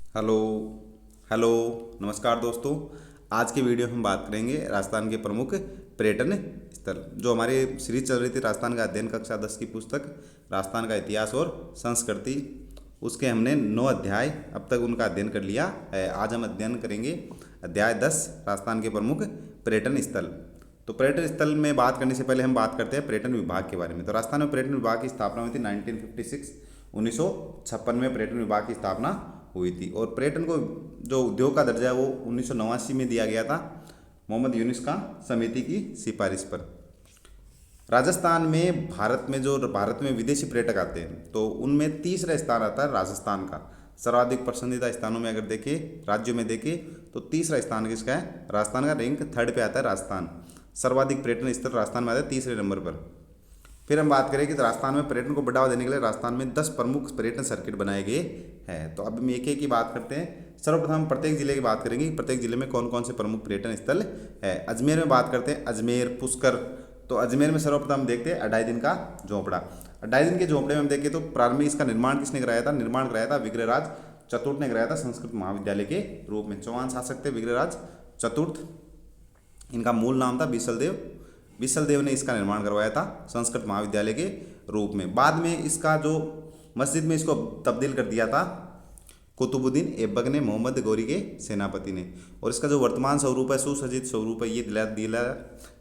Hello hello. नमस्कार दोस्तों। आज की वीडियो में हम बात करेंगे राजस्थान के प्रमुख पर्यटन स्थल। जो हमारी सीरीज चल रही थी राजस्थान का अध्ययन कक्षा 10 की पुस्तक राजस्थान का इतिहास और संस्कृति, उसके हमने 9 अध्याय अब तक उनका अध्ययन कर लिया है। आज हम अध्ययन करेंगे अध्याय 10 राजस्थान के प्रमुख पर्यटन स्थल। तो पर्यटन स्थल में बात करने से पहले हम बात करते हैं पर्यटन विभाग के बारे में। तो राजस्थान में पर्यटन विभाग की स्थापना हुई थी 1956, 1956 में पर्यटन विभाग की स्थापना हुई थी। और पर्यटन को जो उद्योग का दर्जा है वो 1989 में दिया गया था मोहम्मद यूनिस का समिति की सिफारिश पर। राजस्थान में भारत में विदेशी पर्यटक आते हैं तो उनमें तीसरा स्थान आता है राजस्थान का। सर्वाधिक पसंदीदा स्थानों में अगर देखें, राज्यों में देखें, तो तीसरा स्थान किसका है? राजस्थान का। रैंक 3rd पे आता है राजस्थान। सर्वाधिक पर्यटन स्थल राजस्थान में आता है 3रे नंबर पर। फिर हम बात करें कि राजस्थान में पर्यटन को बढ़ावा देने के लिए राजस्थान में 10 प्रमुख पर्यटन सर्किट बनाए गए हैं। तो अब हम एक एक की बात करते हैं। सर्वप्रथम प्रत्येक जिले की बात करेंगे, प्रत्येक जिले में कौन कौन से प्रमुख पर्यटन स्थल है। अजमेर में बात करते हैं, अजमेर, पुष्कर। तो अजमेर में सर्वप्रथम देखते हैं 2.5 दिन का झोंपड़ा। 2.5 दिन के झोंपड़े में हम देखें तो प्रारंभिक इसका निर्माण किसने कराया था? निर्माण कराया था विग्रहराज चतुर्थ ने कराया था संस्कृत महाविद्यालय के रूप में। चौहान शासक थे विग्रहराज चतुर्थ। इनका मूल नाम था बिसलदेव। बिसलदेव ने इसका निर्माण करवाया था संस्कृत महाविद्यालय के रूप में। बाद में इसका जो मस्जिद में इसको तब्दील कर दिया था कुतुबुद्दीन ऐबक ने, मोहम्मद गौरी के सेनापति ने। और इसका जो वर्तमान स्वरूप है, सुसज्जित स्वरूप है,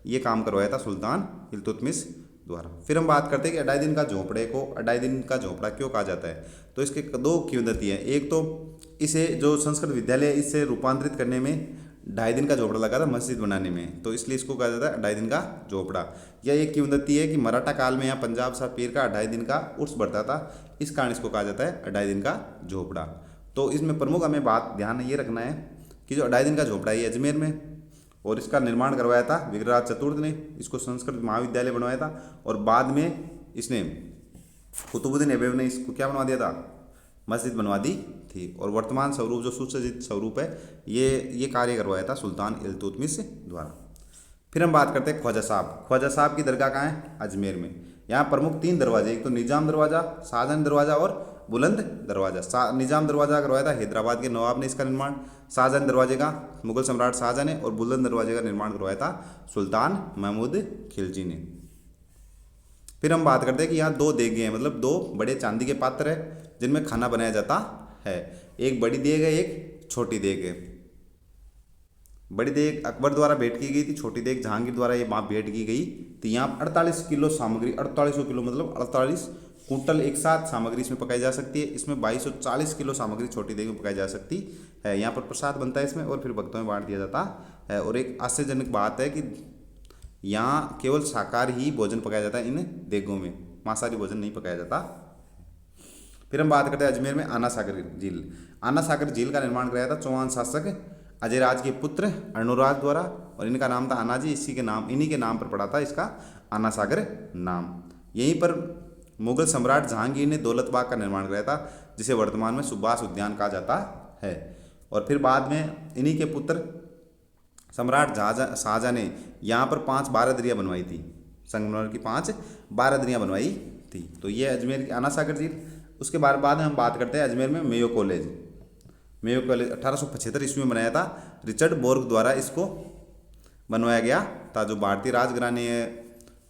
ये काम करवाया था सुल्तान इल्तुतमिश द्वारा। फिर हम बात करते हैं कि 2.5 दिन का झोंपड़े को 2.5 दिन का झोंपड़ा क्यों कहा जाता है। तो इसके 2 किंवदंती हैं। एक तो इसे जो संस्कृत विद्यालय इससे रूपांतरित करने में 2.5 दिन का झोपड़ा लगा था मस्जिद बनाने में, तो इसलिए इसको कहा जाता है 2.5 दिन का झोपड़ा। या एक किंवदंती है कि मराठा काल में यहाँ पंजाब साहब पीर का 2.5 दिन का उर्स बढ़ता था, इस कारण इसको कहा जाता है 2.5 दिन का झोपड़ा। तो इसमें प्रमुख हमें बात ध्यान ये रखना है कि जो 2.5 दिन का झोपड़ा है ये अजमेर में, और इसका निर्माण करवाया था विग्रहराज चतुर्थ ने। इसको संस्कृत महाविद्यालय बनवाया था और बाद में इसने कुतुबुद्दीन ऐबक ने इसको क्या बनवा दिया था? मस्जिद बनवा दी थी। और वर्तमान स्वरूप जो सुसज्जित स्वरूप है ये कार्य करवाया था सुल्तान इल्तुतमिश द्वारा। फिर हम बात करते हैं ख्वाजा साहब। ख्वाजा साहब की दरगाह कहाँ है? अजमेर में। यहाँ प्रमुख 3 दरवाजे, एक तो निजाम दरवाज़ा, शाहजहां दरवाज़ा और बुलंद दरवाज़ा। निजाम दरवाज़ा करवाया था हैदराबाद के नवाब ने इसका निर्माण। शाहजहां दरवाजे का मुगल सम्राट शाहजहां ने, और बुलंद दरवाजे का निर्माण करवाया था सुल्तान महमूद खिलजी ने। फिर हम बात करते हैं कि यहाँ 2 देगे हैं, मतलब 2 बड़े चांदी के पात्र है जिनमें खाना बनाया जाता है। एक बड़ी देग है, एक छोटी देग है। बड़ी देग अकबर द्वारा भेंट की गई थी, छोटी देग जहांगीर द्वारा ये वहाँ भेंट की गई थी। यहाँ 48 किलो सामग्री, 4800 किलो मतलब 48 कुंटल एक साथ सामग्री इसमें पकाई जा सकती है। इसमें 2240 किलो सामग्री छोटी देग में पकाई जा सकती है। यहाँ पर प्रसाद बनता है इसमें और फिर भक्तों में बांट दिया जाता है। और एक आश्चर्यजनक बात है कि यहाँ केवल शाकाहारी ही भोजन पकाया जाता है इन देगों में, मांसाहारी भोजन नहीं पकाया जाता। फिर हम बात करते हैं अजमेर में आना सागर झील। आना सागर झील का निर्माण कराया था चौहान शासक अजयराज के पुत्र अर्णोराज द्वारा, और इनका नाम था आनाजी। इन्हीं के नाम पर पड़ा था इसका आना सागर नाम। यहीं पर मुगल सम्राट जहांगीर ने दौलत बाग का निर्माण कराया था, जिसे वर्तमान में सुभाष उद्यान कहा जाता है। और फिर बाद में इन्हीं के पुत्र सम्राट शाहजहां ने यहाँ पर 5 बारादरियाँ बनवाई थी। संगमरमर की 5 बारादरियाँ बनवाई थी। तो ये अजमेर की आना सागर झील। उसके बाद में हम बात करते हैं अजमेर में मेयो कॉलेज। मेयो कॉलेज 1875 ईस्वी में बनाया था। रिचर्ड बोर्ग द्वारा इसको बनवाया गया था। जो भारतीय राजघराने हैं,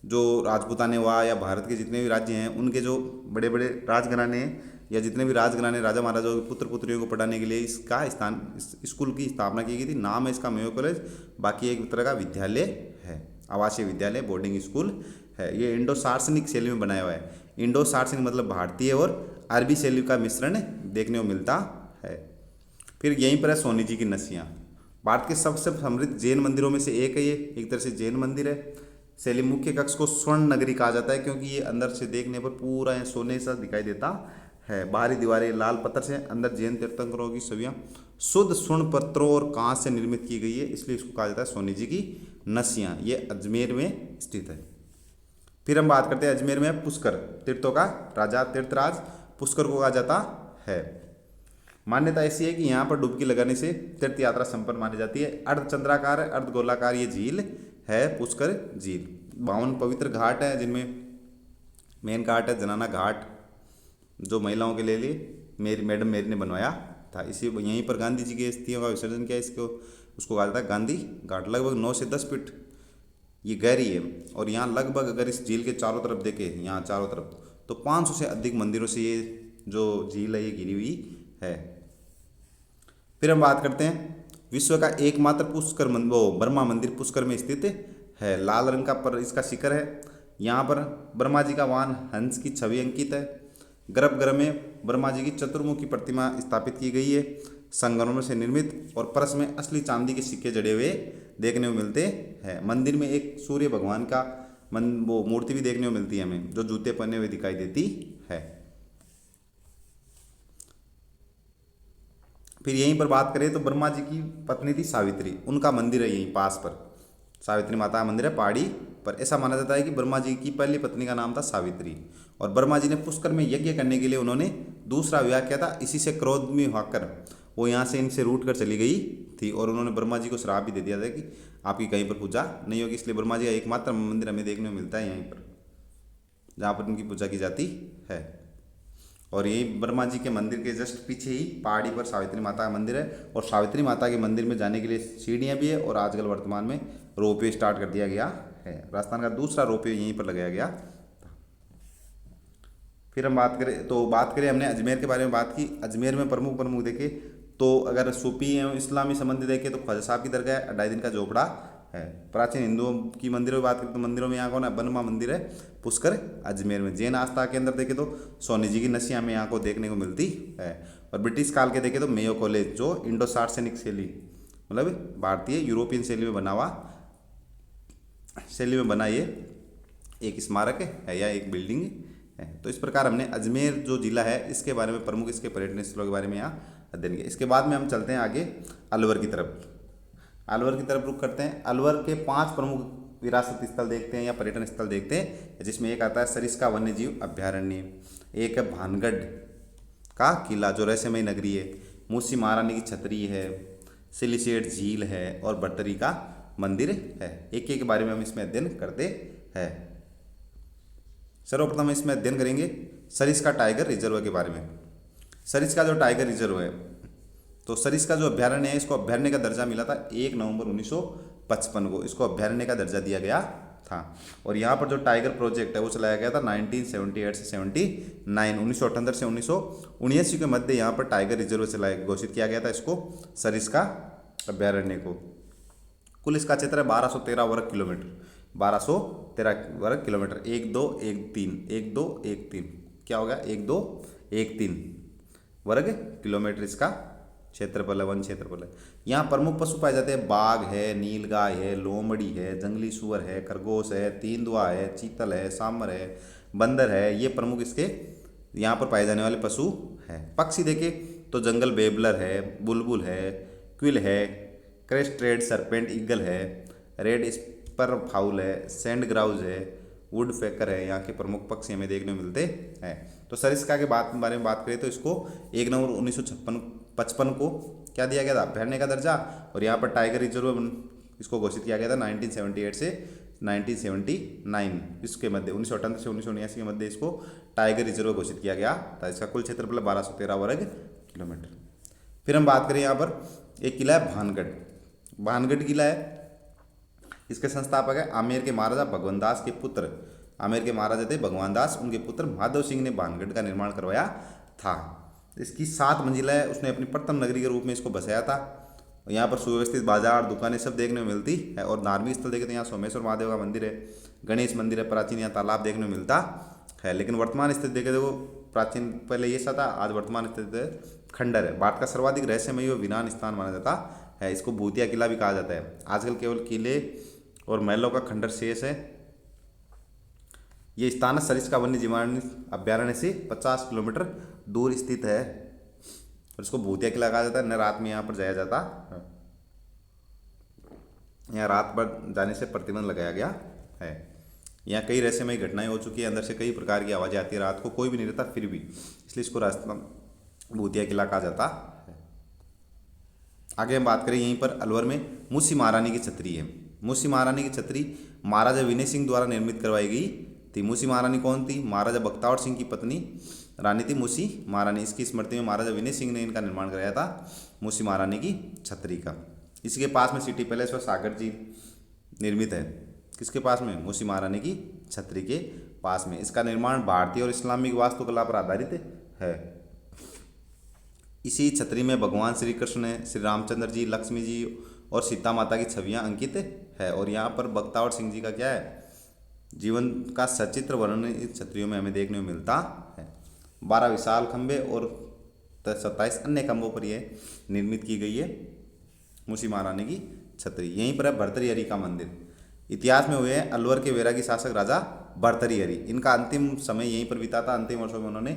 जो राजपूताने हुआ या भारत के जितने भी राज्य हैं, उनके जो बड़े बड़े राजघराने हैं या जितने भी राजघराने राजा महाराजाओं के पुत्र पुत्रियों को पढ़ाने के लिए इसका स्कूल की स्थापना की गई थी। नाम है इसका मेयो कॉलेज। बाकी एक तरह का विद्यालय है, आवासीय विद्यालय, बोर्डिंग स्कूल है। ये इंडो सार्सनिक शैली में बनाया हुआ है। इंडो सार्सनिक मतलब भारतीय और अरबी शैली का मिश्रण देखने को मिलता है। फिर यहीं पर है सोनी जी की नसियाँ। भारत के सबसे समृद्ध जैन मंदिरों में से एक है ये, एक तरह से जैन मंदिर है। शैली मुख्य कक्ष को स्वर्ण नगरी कहा जाता है क्योंकि ये अंदर से देखने पर पूरा ये सोने सा दिखाई देता है। बाहरी दीवारें लाल पत्थर से, अंदर जैन तीर्थंकरों की छवियाँ शुद्ध स्वर्ण पत्रों और कांच से निर्मित की गई है, इसलिए इसको कहा जाता है सोनी जी की नसियाँ। ये अजमेर में स्थित है। फिर हम बात करते हैं अजमेर में पुष्कर, तीर्थों का राजा तीर्थराज पुष्कर को कहा जाता है। मान्यता ऐसी है कि यहाँ पर डुबकी लगाने से तीर्थ यात्रा संपन्न मानी जाती है। अर्धचंद्राकार अर्ध गोलाकार ये झील है पुष्कर झील। 52 पवित्र घाट हैं, जिनमें मेन घाट है जनाना घाट, जो महिलाओं के लिए मेरी ने बनवाया था। इसी यहीं पर गांधी जी की अस्थियों का विसर्जन किया। इसको उसको कहा जाता है गांधी घाट। लगभग 9 से 10 फीट ये गहरी है। और यहाँ लगभग अगर इस झील के चारों तरफ देखें, यहाँ चारों तरफ, तो 500 से अधिक मंदिरों से ये जो झील है ये घिरी हुई है। फिर हम बात करते हैं विश्व का एकमात्र पुष्कर वो ब्रह्मा मंदिर पुष्कर में स्थित है। लाल रंग का पर इसका शिखर है। यहाँ पर ब्रह्मा जी का वाहन हंस की छवि अंकित है। गर्भगृह में ब्रह्मा जी की चतुर्मुखी प्रतिमा स्थापित की गई है, संगमरमर से निर्मित, और परस में असली चांदी के सिक्के जड़े हुए देखने को मिलते हैं। मंदिर में एक सूर्य भगवान का वो मूर्ति भी देखने को मिलती है हमें, जो जूते पहने हुए दिखाई देती है। फिर यहीं पर बात करें तो ब्रह्मा जी की पत्नी थी सावित्री, उनका मंदिर है यहीं पास पर। सावित्री माता का मंदिर है पहाड़ी पर। ऐसा माना जाता है कि ब्रह्मा जी की पहली पत्नी का नाम था सावित्री, और ब्रह्मा जी ने पुष्कर में यज्ञ करने के लिए उन्होंने दूसरा विवाह किया था। इसी से क्रोध में होकर वो यहाँ से इनसे रूठ कर चली गई थी, और उन्होंने ब्रह्मा जी को श्राप भी दे दिया था कि आपकी कहीं पर पूजा नहीं होगी। इसलिए ब्रह्मा जी का एकमात्र मंदिर हमें देखने को मिलता है यहीं पर, जहाँ पर उनकी पूजा की जाती है। और यही ब्रह्मा जी के मंदिर के जस्ट पीछे ही पहाड़ी पर सावित्री माता का मंदिर है। और सावित्री माता के मंदिर में जाने के लिए सीढ़ियाँ भी है, और आजकल वर्तमान में रोपवे स्टार्ट कर दिया गया है। राजस्थान का दूसरा रोपवे यहीं पर लगाया गया। फिर हम बात करें हमने अजमेर के बारे में बात की। अजमेर में प्रमुख देखे तो अगर सूफी एवं इस्लामी संबंध देखें तो ख्वाजा साहब की दरगाह है, 2.5 दिन का झोपड़ा है। प्राचीन हिंदुओं की मंदिरों की बात करें तो मंदिरों में यहाँ कौन है, ब्रह्मा मंदिर है पुष्कर अजमेर में। जैन आस्था के अंदर देखें तो सोनी जी की नसियाँ में यहाँ को देखने को मिलती है। और ब्रिटिश काल के देखें तो मेयो कॉलेज, जो इंडो सार्सेनिक शैली मतलब भारतीय यूरोपियन शैली में बना ये एक स्मारक है या एक बिल्डिंग है। तो इस प्रकार हमने अजमेर जो जिला है इसके बारे में, प्रमुख इसके पर्यटन स्थलों के बारे में यहाँ अध्ययन किया। इसके बाद में हम चलते हैं आगे अलवर की तरफ रुख करते हैं। अलवर के 5 प्रमुख विरासत स्थल देखते हैं या पर्यटन स्थल देखते हैं, जिसमें एक आता है सरिस्का वन्यजीव अभ्यारण्य, एक है भानगढ़ का किला जो रहस्यमय नगरी है, मूसी महारानी की छतरी है, सिलिसेट झील है, और बर्तरी का मंदिर है। एक एक के बारे में हम इसमें अध्ययन करते हैं। सर्वप्रथम इसमें अध्ययन करेंगे सरिस्का टाइगर रिजर्व के बारे में। सरिस्का जो टाइगर रिजर्व है, तो सरिस्का जो अभ्यारण्य है, इसको अभ्यारण्य का दर्जा मिला था 1 नवंबर 1955 को। इसको अभ्यारण्य का दर्जा दिया गया था। और यहाँ पर जो टाइगर प्रोजेक्ट है वो चलाया गया था 1978 से 79, 1978 से 1979 के मध्य यहाँ पर टाइगर रिजर्व चलाया घोषित किया गया था इसको, सरिस्का अभ्यारण्य को। कुल इसका क्षेत्र है 1213 वर्ग किलोमीटर, 1213 वर्ग किलोमीटर। 1 2 1 3 1 2 1 3 क्या हो गया, 1 2 1 3 वर्ग किलोमीटर इसका क्षेत्रफल है, वन क्षेत्रफल है। यहाँ प्रमुख पशु पाए जाते हैं, बाघ है, नीलगाय है, लोमड़ी है, जंगली सुअर है, खरगोश है, तेंदुआ है, चीतल है, सांबर है, बंदर है। ये प्रमुख इसके यहाँ पर पाए जाने वाले पशु हैं। पक्षी देखे तो जंगल बेबलर है, बुलबुल है, क्विल है, क्रेस्टेड सरपेंट ईगल है, रेड स्पर फाउल है, सैंड ग्राउज है, वुड फेकर है। यहाँ के प्रमुख पक्षी हमें देखने को मिलते हैं। तो सरिस्का के बारे में बात करें तो इसको 1 नवंबर 1955 को क्या दिया गया था, अभ्यारण्य का दर्जा। और यहाँ पर टाइगर रिजर्व इसको घोषित किया गया था 1978 से 1979 इसके मध्य, 1978 से 1979 के मध्य इसको टाइगर रिजर्व घोषित किया गया था। इसका कुल क्षेत्रफल 1213 वर्ग किलोमीटर। फिर हम बात करें यहाँ पर एक किला है भानगढ़ किला है। इसके संस्थापक है आमेर के महाराजा भगवान दास के पुत्र, आमेर के महाराजा थे भगवान दास, उनके पुत्र माधव सिंह ने भानगढ़ का निर्माण करवाया था। इसकी 7 मंजिला है। उसने अपनी प्रथम नगरी के रूप में इसको बसाया था। यहाँ पर सुव्यवस्थित बाजार, दुकानें सब देखने को मिलती है। और धार्मिक स्थल देखें तो यहाँ सोमेश्वर महादेव का मंदिर है, गणेश मंदिर है प्राचीन, यहाँ तालाब देखने को मिलता है। लेकिन वर्तमान स्थिति देखें तो प्राचीन पहले ये सा था, आज वर्तमान स्थिति खंडर है। भारत का सर्वाधिक रहस्यमय और विरान स्थान माना जाता है। इसको भूतिया किला भी कहा जाता है। आजकल केवल किले और महलों का खंडर शेष है। ये स्थान सरिस्का वन्यजीव अभ्यारण्य से 50 किलोमीटर दूर स्थित है। और इसको भूतिया किला कहा जाता है। न रात में यहाँ पर जाया जाता, यहाँ रात पर जाने से प्रतिबंध लगाया गया है। यहाँ कई रहस्यमय घटनाएं हो चुकी है, अंदर से कई प्रकार की आवाज़ें आती है, रात को कोई भी नहीं रहता फिर भी, इसलिए इसको राजस्थान भूतिया किला कहा जाता है। आगे हम बात करें यहीं पर अलवर में मूसी महारानी की छतरी है। मूसी महारानी की छतरी महाराजा विनय सिंह द्वारा निर्मित करवाई गई थी। मूसी महारानी कौन थी, महाराजा बख्तावर सिंह की पत्नी रानी थी मूसी महारानी। इसकी स्मृति में महाराजा विनय सिंह ने इनका निर्माण कराया था, मूसी महारानी की छतरी का। इसके पास में सिटी पैलेस और सागर झील निर्मित है। किसके पास में? मूसी महारानी की छतरी के पास में। इसका निर्माण भारतीय और इस्लामिक वास्तुकला पर आधारित है। इसी छतरी में भगवान श्री कृष्ण, श्री रामचंद्र जी, लक्ष्मी जी और सीता माता की छवियां अंकित है। और यहाँ पर बख्तावर सिंह जी का क्या है? जीवन का सचित्र वर्णन इस छतरियों में हमें देखने को मिलता है। 12 विशाल खंभे और 27 अन्य खंभों पर यह निर्मित की गई है मूसी महारानी की छतरी। यहीं पर है भर्तृहरि का मंदिर। इतिहास में हुए हैं अलवर के वैरागी शासक राजा भर्तृहरि। इनका अंतिम समय यहीं पर बीता था। अंतिम वर्षों में उन्होंने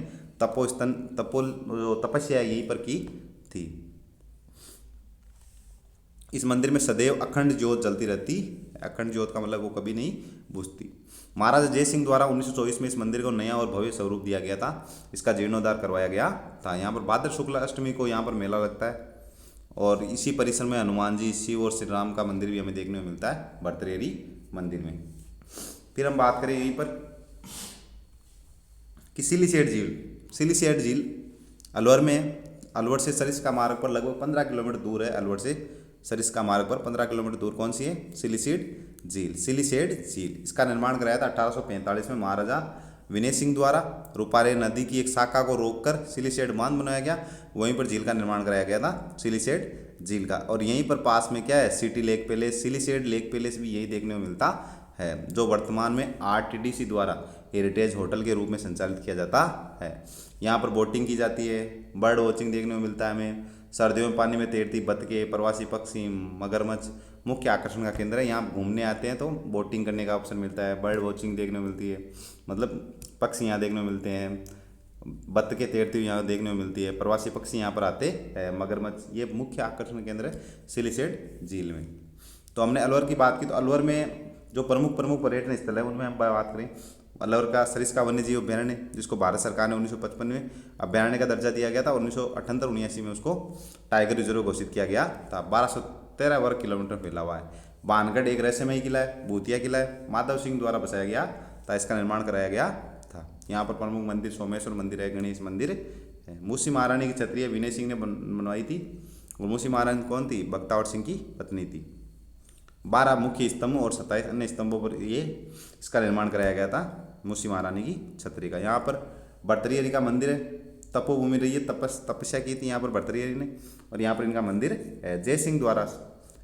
तपस्या यहीं पर की थी। इस मंदिर में सदैव अखंड ज्योत जलती रहती। अखंड ज्योत का मतलब वो कभी नहीं बुझती। महाराजा जय सिंह द्वारा 1924 में इस मंदिर को नया और भव्य स्वरूप दिया गया था। इसका जीर्णोद्धार करवाया गया था। यहाँ पर भाद्र शुक्ल अष्टमी को यहाँ पर मेला लगता है। और इसी परिसर में हनुमान जी, शिव और श्री राम का मंदिर भी हमें देखने को मिलता है भर्तृहरि मंदिर में। फिर हम बात करें यहीं पर कि सिलीसेट झील। सिलीसेट झील अलवर में, अलवर से सरिस्का मार्ग पर लगभग 15 किलोमीटर दूर है। अलवर से सरिस्का मार्ग पर 15 किलोमीटर दूर कौन सी है? सिलीसेट झील। सिलीसेट झील इसका निर्माण कराया था 1845 में महाराजा विनय सिंह द्वारा। रूपारेल नदी की एक शाखा को रोककर सिलीसेट बांध बनाया गया। वहीं पर झील का निर्माण कराया गया था, सिलीसेट झील का। और यहीं पर पास में क्या है? City lake palace, Siliserh lake palace भी यही देखने को मिलता है, जो वर्तमान में आरटीडीसी द्वारा हेरिटेज होटल के रूप में संचालित किया जाता है। यहाँ पर बोटिंग की जाती है, बर्ड वॉचिंग देखने को मिलता है हमें। सर्दियों में पानी में तैरती बतखें, प्रवासी पक्षी, मगरमच्छ मुख्य आकर्षण का केंद्र है। यहाँ घूमने आते हैं तो बोटिंग करने का ऑप्शन मिलता है, बर्ड वॉचिंग देखने को मिलती है, मतलब पक्षी यहाँ देखने को मिलते हैं, बतखें तैरती हुई यहाँ देखने को मिलती है, प्रवासी पक्षी यहाँ पर आते हैं, मगरमच्छ, ये मुख्य आकर्षण केंद्र है सिलीसेट झील में। तो हमने अलवर की बात की। तो अलवर में जो प्रमुख पर्यटन स्थल है उनमें हम बात करें। अलवर का सरिस्का वन्यजीव अभ्यारण्य, जिसको भारत सरकार ने 1955 में अभ्यारण्य का दर्जा दिया गया था। 1978-79 में उसको टाइगर रिजर्व घोषित किया गया था। 1213 वर्ग किलोमीटर फैला हुआ है। बानगढ़ एक रहस्यमयी किला है, भूतिया किला है, माधव सिंह द्वारा बसाया गया था। इसका निर्माण कराया गया था। यहाँ पर प्रमुख मंदिर सोमेश्वर मंदिर है, गणेश मंदिर है। मूसी महारानी की छतरी विनय सिंह ने बनवाई थी। और मूसी महारानी कौन थी? बख्तावर सिंह की पत्नी थी। 12 मुख्य स्तंभ और 27 अन्य स्तंभों पर ये इसका निर्माण कराया गया था मूसी महारानी की छतरी का। यहाँ पर भर्तृहरि का मंदिर है। तपोभूमि रही है, तपस्या की थी यहाँ पर भर्तृहरि ने। और यहाँ पर इनका मंदिर है। जय सिंह द्वारा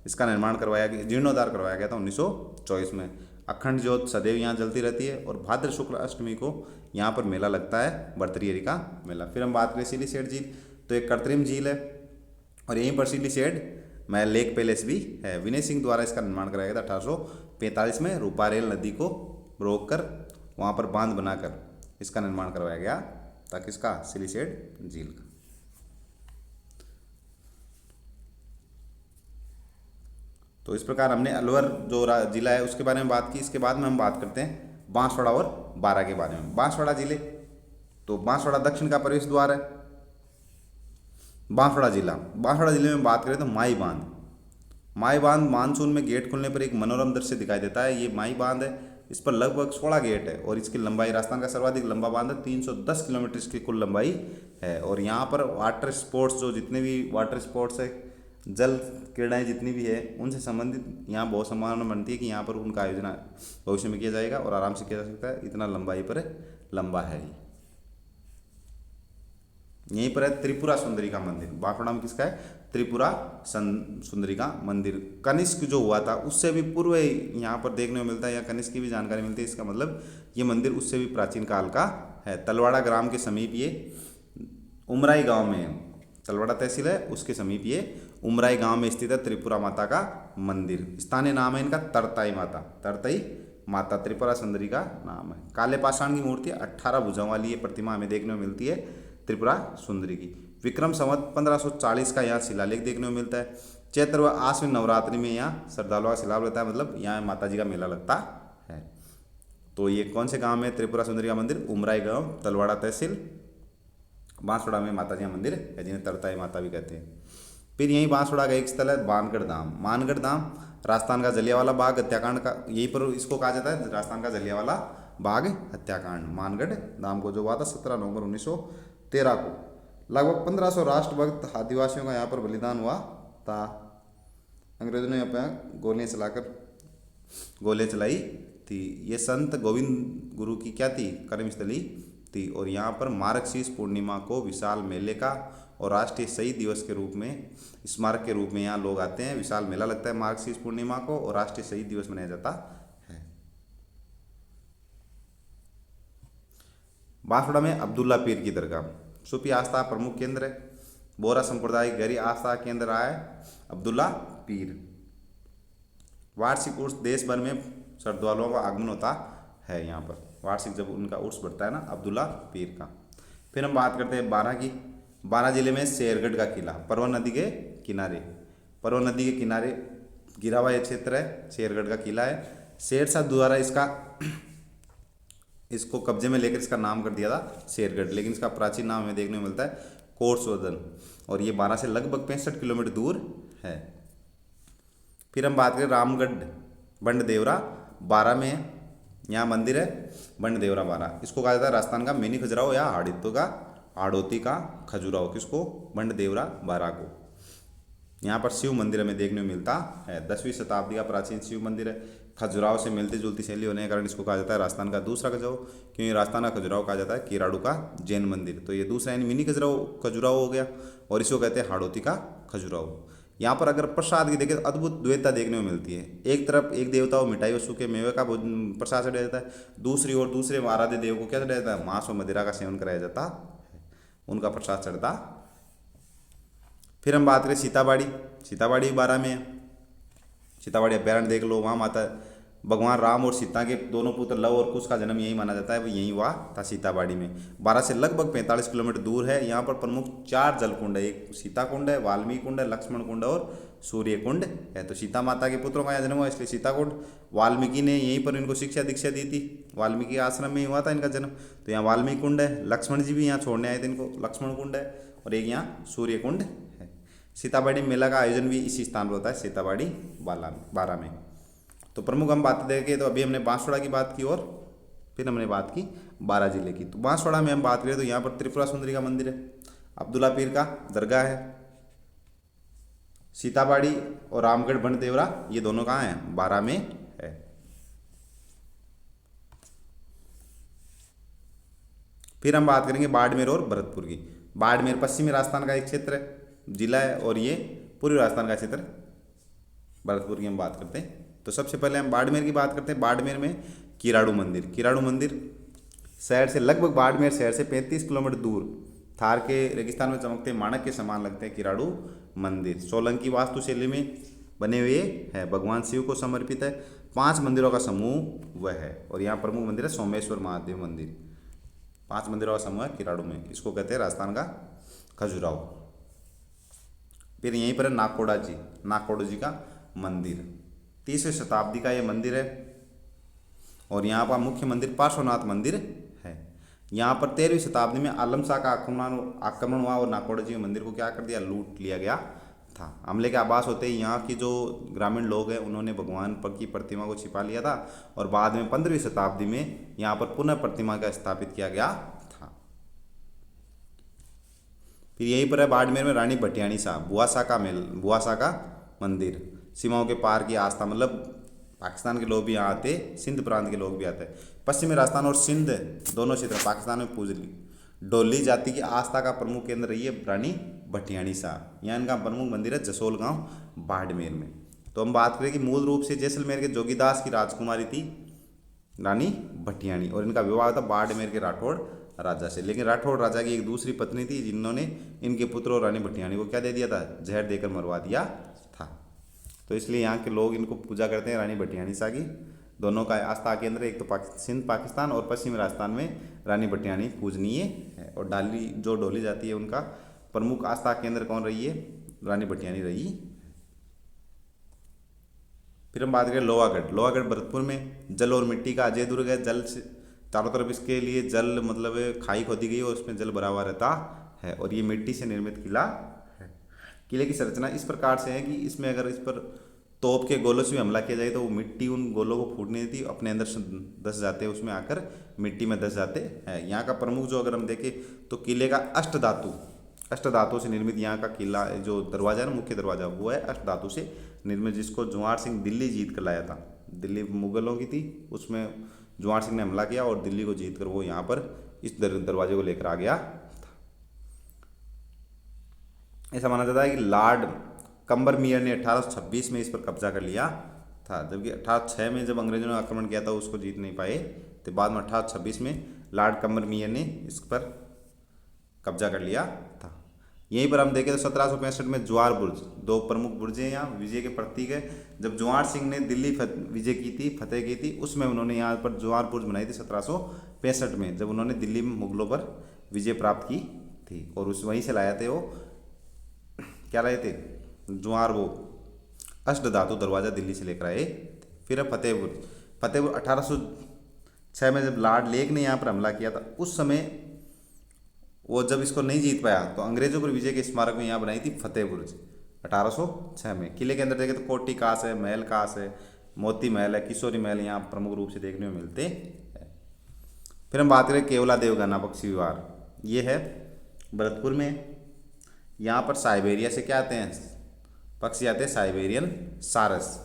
इसका निर्माण करवाया गया, जीर्णोद्धार करवाया गया था 1924 में। अखंड ज्योत सदैव यहाँ जलती रहती है। और भाद्र शुक्ल अष्टमी को यहाँ पर मेला लगता है, भर्तृहरि का मेला। फिर हम बात करें सिलीसेट झील, तो एक कृत्रिम झील है। और यहीं पर सिलीसेट में लेक पैलेस भी है। विनय सिंह द्वारा इसका निर्माण कराया गया था 1845 में। रूपारेल नदी को रोककर वहाँ पर बांध बनाकर इसका निर्माण करवाया गया था। किसका? सिलीसेट झील का। तो इस प्रकार हमने अलवर जो जिला है उसके बारे में बात की। इसके बाद में हम बात करते हैं बांसवाड़ा और बारा के बारे में। बांसवाड़ा जिले, तो बांसवाड़ा दक्षिण का प्रवेश द्वार है। बांसवाड़ा जिला, बांसवाड़ा जिले में बात करें तो माई बांध मानसून में गेट खुलने पर एक मनोरम दृश्य दिखाई देता है। ये माई बांध है। इस पर लगभग 16 गेट है। और इसकी लंबाई, राजस्थान का सर्वाधिक लंबा बांध है, 310 किलोमीटर इसकी कुल लंबाई है। और यहाँ पर वाटर स्पोर्ट्स, जो जितने भी वाटर स्पोर्ट्स है, जल क्रीड़ाएँ जितनी भी है, उनसे संबंधित यहाँ बहुत संभावना बनती है कि यहाँ पर उनका आयोजन भविष्य में किया जाएगा और आराम से किया जा सकता है। इतना लंबाई पर लंबा है। यहीं पर है त्रिपुरा सुंदरी का मंदिर। बांसवाड़ा में किसका है? त्रिपुरा सुंदरी का मंदिर। कनिष्क जो हुआ था उससे भी पूर्व यहाँ पर देखने को मिलता है। या कनिष्क की भी जानकारी मिलती है। इसका मतलब ये मंदिर उससे भी प्राचीन काल का है। तलवाड़ा ग्राम के समीप ये उमराई गांव में, तलवाड़ा तहसील है उसके समीप ये उमराई गांव में स्थित है त्रिपुरा माता का मंदिर। स्थानीय नाम है इनका तरताई माता, त्रिपुरा सुंदरी का नाम है। काले पाषाण की मूर्ति 18 भुजाओं वाली ये प्रतिमा हमें देखने को मिलती है त्रिपुरा सुंदरी की। विक्रम संवत 1540 का यहाँ शिलालेख देखने को मिलता है। चैत्र व आश्विन नवरात्रि में यहाँ श्रद्धालुओं का शिलाप रहता है, मतलब यहाँ माता जी का मेला लगता है। तो ये कौन से गांव में त्रिपुरा सुंदरी का मंदिर? उमराई गांव, तलवाड़ा तहसील, बांसवाड़ा में माता जी का मंदिर है, जिन्हें तरताई माता भी कहते हैं। फिर यहीं बांसवाड़ा का एक स्थल है मानगढ़ धाम। राजस्थान का जलियांवाला बाग हत्याकांड का, यहीं पर इसको कहा जाता है राजस्थान का जलियांवाला बाघ हत्याकांड। मानगढ़ धाम को जो हुआ था 17 नवंबर 1913 को। लगभग 1500 राष्ट्रभक्त आदिवासियों का यहाँ पर बलिदान हुआ था। अंग्रेजों ने यहाँ पे गोलियां चलाई थी। ये संत गोविंद गुरु की क्या थी, कर्मस्थली थी। और यहाँ पर मार्गशीर्ष पूर्णिमा को विशाल मेले का और राष्ट्रीय शहीद दिवस के रूप में, स्मारक के रूप में यहाँ लोग आते हैं। विशाल मेला लगता है मार्गशीर्ष पूर्णिमा को और राष्ट्रीय शहीद दिवस मनाया जाता है। बांसवाड़ा में अब्दुल्ला पीर की दरगाह सूफी आस्था प्रमुख केंद्र है। बोहरा संप्रदाय गहरी आस्था केंद्र रहा है अब्दुल्ला पीर। वार्षिक उर्स देश भर में श्रद्धालुओं का आगमन होता है यहाँ पर। वार्षिक जब उनका उर्स बढ़ता है ना अब्दुल्ला पीर का। फिर हम बात करते हैं बारां की। बारां जिले में शेरगढ़ का किला परवन नदी के किनारे, परवन नदी के किनारे गिरा हुआ यह क्षेत्र है, शेरगढ़ का किला है। शेरशाह द्वारा इसको कब्जे में लेकर इसका नाम कर दिया था शेरगढ़, लेकिन इसका प्राचीन नाम हमें देखने को मिलता है कोटशोधन। और ये बारां से लगभग 65 किलोमीटर दूर है। फिर हम बात करें रामगढ़ बंड-देवरा बारां में है। यहाँ मंदिर है बंड-देवरा बारां। इसको कहा जाता है राजस्थान का मिनी खजुराहो या हाड़ौती का खजुराहो। किसको? बंड-देवरा बारां को। यहाँ पर शिव मंदिर हमें देखने को मिलता है। 10वीं शताब्दी का प्राचीन शिव मंदिर है। खजुराहो से मिलती जुलती शैली होने के कारण इसको कहा जाता है राजस्थान का दूसरा खजुराहो, क्योंकि राजस्थान का खजुराहो कहा जाता है किराड़ू का जैन मंदिर। तो ये दूसरा यानी मिनी खजुराहो हो गया और इसको कहते हैं हाड़ौती का खजुराहो। यहाँ पर अगर प्रसाद की देखें तो अद्भुत द्वैतता देखने को मिलती है। एक तरफ एक देवता को मिठाई और सूखे मेवे का प्रसाद चढ़ाया जाता है, दूसरी ओर दूसरे आराध्य देव को क्या चढ़ाया जाता है? मांस और मदिरा का सेवन कराया जाता है, उनका प्रसाद चढ़ता। फिर हम बात करें सीताबाड़ी बारां में है। सीताबाड़ी अभ्यारण्य देख लो, वहाँ माता भगवान राम और सीता के दोनों पुत्र लव और कुश का जन्म यही माना जाता है, वो यही हुआ था सीताबाड़ी में। बारां से लगभग 45 किलोमीटर दूर है। यहाँ पर प्रमुख 4 जलकुंड है, एक सीता कुंड है, वाल्मीकि कुंड है, लक्ष्मण कुंड और सूर्य कुंड है। तो सीता माता के पुत्रों का यहाँ जन्म हुआ इसलिए सीता कुंड। वाल्मीकि ने यहीं पर इनको शिक्षा दीक्षा दी थी, वाल्मीकि आश्रम में ही हुआ था इनका जन्म, तो यहाँ वाल्मीकि कुंड है। लक्ष्मण जी भी यहाँ छोड़ने आए थे इनको, लक्ष्मण कुंड है। और एक यहाँ सूर्य कुंड है। सीताबाड़ी मेला का आयोजन भी इसी स्थान पर होता है, सीताबाड़ी बारां में। तो प्रमुख हम बात देखें तो अभी हमने बांसवाड़ा की बात की और फिर हमने बात की बारां जिले की। तो बांसवाड़ा में हम बात करें तो यहाँ पर त्रिपुरा सुंदरी का मंदिर है, अब्दुल्ला पीर का दरगाह है। सीताबाड़ी और रामगढ़ बंड-देवरा ये दोनों कहाँ हैं? बारां में है। फिर हम बात करेंगे बाड़मेर और भरतपुर की। बाड़मेर पश्चिमी राजस्थान का एक क्षेत्र है, जिला है, और ये पूर्वी राजस्थान का क्षेत्र। भरतपुर की हम बात करते हैं तो सबसे पहले हम बाड़मेर की बात करते हैं। बाड़मेर में किराड़ू मंदिर शहर से लगभग, बाड़मेर शहर से 35 किलोमीटर दूर थार के रेगिस्तान में चमकते माणक के समान लगते हैं किराड़ू मंदिर। सोलंकी वास्तुशैली में बने हुए है, भगवान शिव को समर्पित है। 5 मंदिरों का समूह वह है। और यहाँ प्रमुख मंदिर है सोमेश्वर महादेव मंदिर। 5 मंदिरों का समूह है किराड़ू में, इसको कहते हैं राजस्थान का खजुराहो। फिर यहीं पर है नाकोड़ा जी का मंदिर, 30वीं शताब्दी का ये मंदिर है। और यहाँ पर मुख्य मंदिर पार्श्वनाथ मंदिर है। यहाँ पर 13वीं शताब्दी में आलम शाह का आक्रमण हुआ और नाकोड़ा जी मंदिर को क्या कर दिया? लूट लिया गया था। हमले के आभास होते ही यहाँ की जो ग्रामीण लोग हैं उन्होंने भगवान की प्रतिमा को छिपा लिया था और बाद में 15वीं शताब्दी में यहाँ पर पुनः प्रतिमा का स्थापित किया गया था। फिर यहीं पर है बाड़मेर में रानी भटियाणी शाह, बुआ शाह का मंदिर। सीमाओं के पार की आस्था, मतलब पाकिस्तान के लोग भी यहाँ आते, सिंध प्रांत के लोग भी आते हैं। पश्चिमी राजस्थान और सिंध दोनों क्षेत्र पाकिस्तान में पूज ली। डोली जाति की आस्था का प्रमुख केंद्र रही है रानी भटियाणी शाह। यहाँ इनका प्रमुख मंदिर है जसोल गांव बाड़मेर में। तो हम बात करें कि मूल रूप से जैसलमेर के जोगीदास की राजकुमारी थी रानी भटियाणी और इनका विवाह था बाड़मेर के राठौड़ राजा से। लेकिन राठौड़ राजा की एक दूसरी पत्नी थी जिन्होंने इनके पुत्र और रानी भटियाणी को क्या दे दिया था? जहर देकर मरवा दिया था। तो इसलिए यहाँ के लोग इनको पूजा करते हैं रानी भटियाणी शाह की। दोनों का आस्था केंद्र एक तो सिंध पाकिस्तान और पश्चिमी राजस्थान में रानी भटियाणी पूजनीय है। और डोली जाती है उनका प्रमुख आस्था केंद्र कौन रही है? रानी भटियाणी रही। फिर हम बात करें लोहागढ़ भरतपुर में जल और मिट्टी का अजय दुर्ग है। जल से चारों तरफ इसके लिए जल, मतलब खाई खोदी गई और उसमें जल भरा हुआ रहता है। और ये मिट्टी से निर्मित किला है। किले की संरचना इस प्रकार से है कि इसमें अगर इस पर तोप के गोलों से भी हमला किया जाए तो वो मिट्टी उन गोलों को फूटने देती, अपने अंदर धस जाते हैं, उसमें आकर मिट्टी में धस जाते हैं। यहाँ का प्रमुख जो अगर हम देखें तो किले का अष्ट धातु से निर्मित यहाँ का किला जो दरवाजा है ना, मुख्य दरवाजा, वो है अष्ट धातु से निर्मित, जिसको जवाहर सिंह दिल्ली जीत कर लाया था। दिल्ली मुगलों की थी, उसमें जवाहर सिंह ने हमला किया और दिल्ली को जीत कर वो यहाँ पर इस दरवाजे को लेकर आ गया। ऐसा माना जाता है कि लॉर्ड कंबरमियर ने 1826 में इस पर कब्जा कर लिया था, जबकि 1806 में जब अंग्रेजों ने आक्रमण किया था उसको जीत नहीं पाए, तो बाद में 1826 में लॉर्ड कंबरमियर ने इस पर कब्जा कर लिया था। यहीं पर हम देखें तो 1765 में ज्वार बुर्ज, दो प्रमुख बुर्ज हैं यहाँ, विजय के प्रतीक है। जब जवाहर सिंह ने दिल्ली विजय की थी, फतेह की थी, उसमें उन्होंने यहाँ पर ज्वार बुर्ज बनाई थी 1765 में, जब उन्होंने दिल्ली में मुगलों पर विजय प्राप्त की थी। और उस वहीं से लाए थे वो, क्या लाए थे, ज्वार, वो अष्ट धातु दरवाजा दिल्ली से लेकर आए। फिर है फतेहपुर 1806 में जब लॉर्ड लेक ने यहाँ पर हमला किया था, उस समय वो जब इसको नहीं जीत पाया तो अंग्रेजों पर विजय के स्मारक में यहाँ बनाई थी फतेहपुर 1806 में। किले के अंदर देखें तो कोटी कास है, महल कास है, मोती महल है, किशोरी महल यहाँ प्रमुख रूप से देखने में मिलते हैं। फिर हम बात करें केवला देव गन्ना पक्षी विहार, ये है भरतपुर में। यहाँ पर साइबेरिया से क्या आते हैं पक्षी आते हैं, साइबेरियन सारस।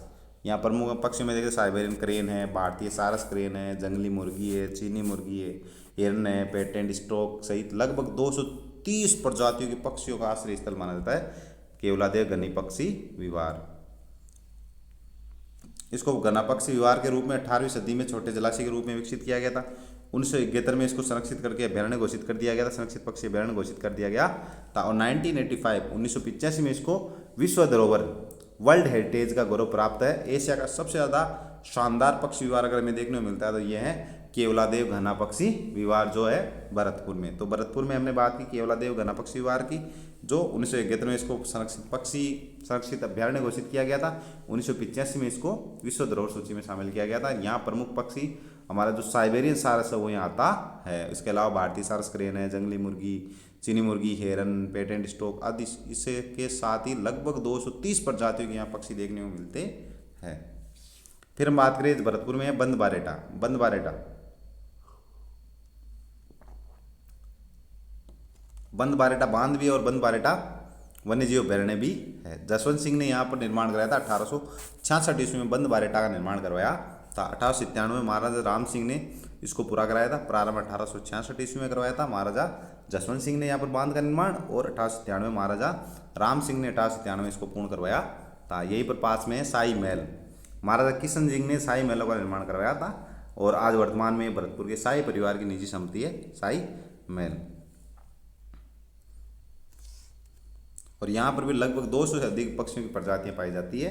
यहाँ प्रमुख पक्षियों में देखिए साइबेरियन क्रेन है, भारतीय सारस क्रेन है, जंगली मुर्गी है, चीनी मुर्गी है, हिरन है, पेटेंट स्टॉक सहित लगभग 230 प्रजातियों के पक्षियों का आश्रय स्थल माना जाता है केवलादेव गन्नी पक्षी विहार। इसको गन्ना पक्षी विहार के रूप में 18वीं सदी में छोटे जलाशय के रूप में विकसित किया गया था। 1971 में इसको संरक्षित करके अभ्यारण्य घोषित कर दिया गया था, संरक्षित पक्षी अभ्यारण्य घोषित कर दिया गया था। और 1985 में इसको विश्व धरोहर वर्ल्ड हेरिटेज का गौरव प्राप्त है। एशिया का सबसे ज़्यादा शानदार पक्षी विहार अगर हमें देखने को मिलता है तो ये है केवलादेव घना पक्षी विहार, जो है भरतपुर में। तो भरतपुर में हमने बात की केवलादेव घना पक्षी विहार की, जो 1971 में इसको संरक्षित अभ्यारण्य घोषित किया गया था। 1985 में इसको विश्व धरोहर सूची में शामिल किया गया था। यहाँ प्रमुख पक्षी हमारा जो साइबेरियन सारस है वो यहाँ आता है। इसके अलावा भारतीय सारस क्रेन है, जंगली मुर्गी, चीनी मुर्गी, हेरन, पेटेंट स्टॉक आदि इससे के साथ ही लगभग 230 प्रजातियों के यहाँ पक्षी देखने को मिलते हैं। फिर हम बात करें भरतपुर में है बंद बारेटा बांध भी और बंद बारेटा वन्यजीव अभ्यारण्य भी है। जसवंत सिंह ने यहाँ पर निर्माण कराया था। 1866 ईस्वी में बंद बारेटा का निर्माण करवाया था। 1897 में महाराजा राम सिंह ने इसको पूरा कराया था। प्रारंभ 1866 ईस्वी में करवाया था महाराजा जसवंत सिंह ने यहाँ पर बांध का निर्माण, और 1897 में महाराजा राम सिंह ने 1897 में इसको पूर्ण करवाया था। यहीं पर पास में है शाही महल, महाराजा किशन सिंह ने शाही महलों का निर्माण करवाया था। और आज वर्तमान में भरतपुर के शाही परिवार की निजी संपत्ति है शाही महल। और यहाँ पर भी लगभग 200 से अधिक पक्षियों की प्रजातियां पाई जाती है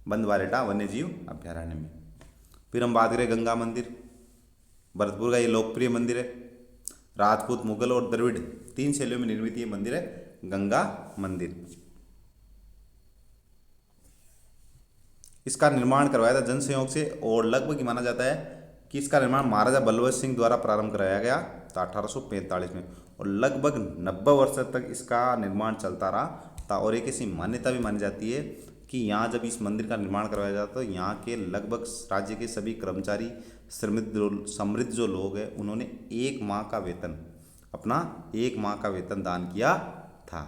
बंद बारेटा वन्यजीव अभ्यारण्य में। फिर हम बात करें गंगा मंदिर, भरतपुर का ये लोकप्रिय मंदिर है। राजपूत, मुगल और द्रविड़ 3 शैलियों में निर्मित ये मंदिर है गंगा मंदिर। इसका निर्माण करवाया था जन सहयोग से, और लगभग माना जाता है कि इसका निर्माण महाराजा बलवंत सिंह द्वारा प्रारंभ कराया गया था 1845 में, और लगभग 90 वर्ष तक इसका निर्माण चलता रहा था। और एक ऐसी मान्यता भी मानी जाती है कि यहाँ जब इस मंदिर का निर्माण करवाया जाता तो यहाँ के लगभग राज्य के सभी कर्मचारी, समृद्ध जो लोग हैं, उन्होंने 1 माह का वेतन, अपना 1 माह का वेतन दान किया था।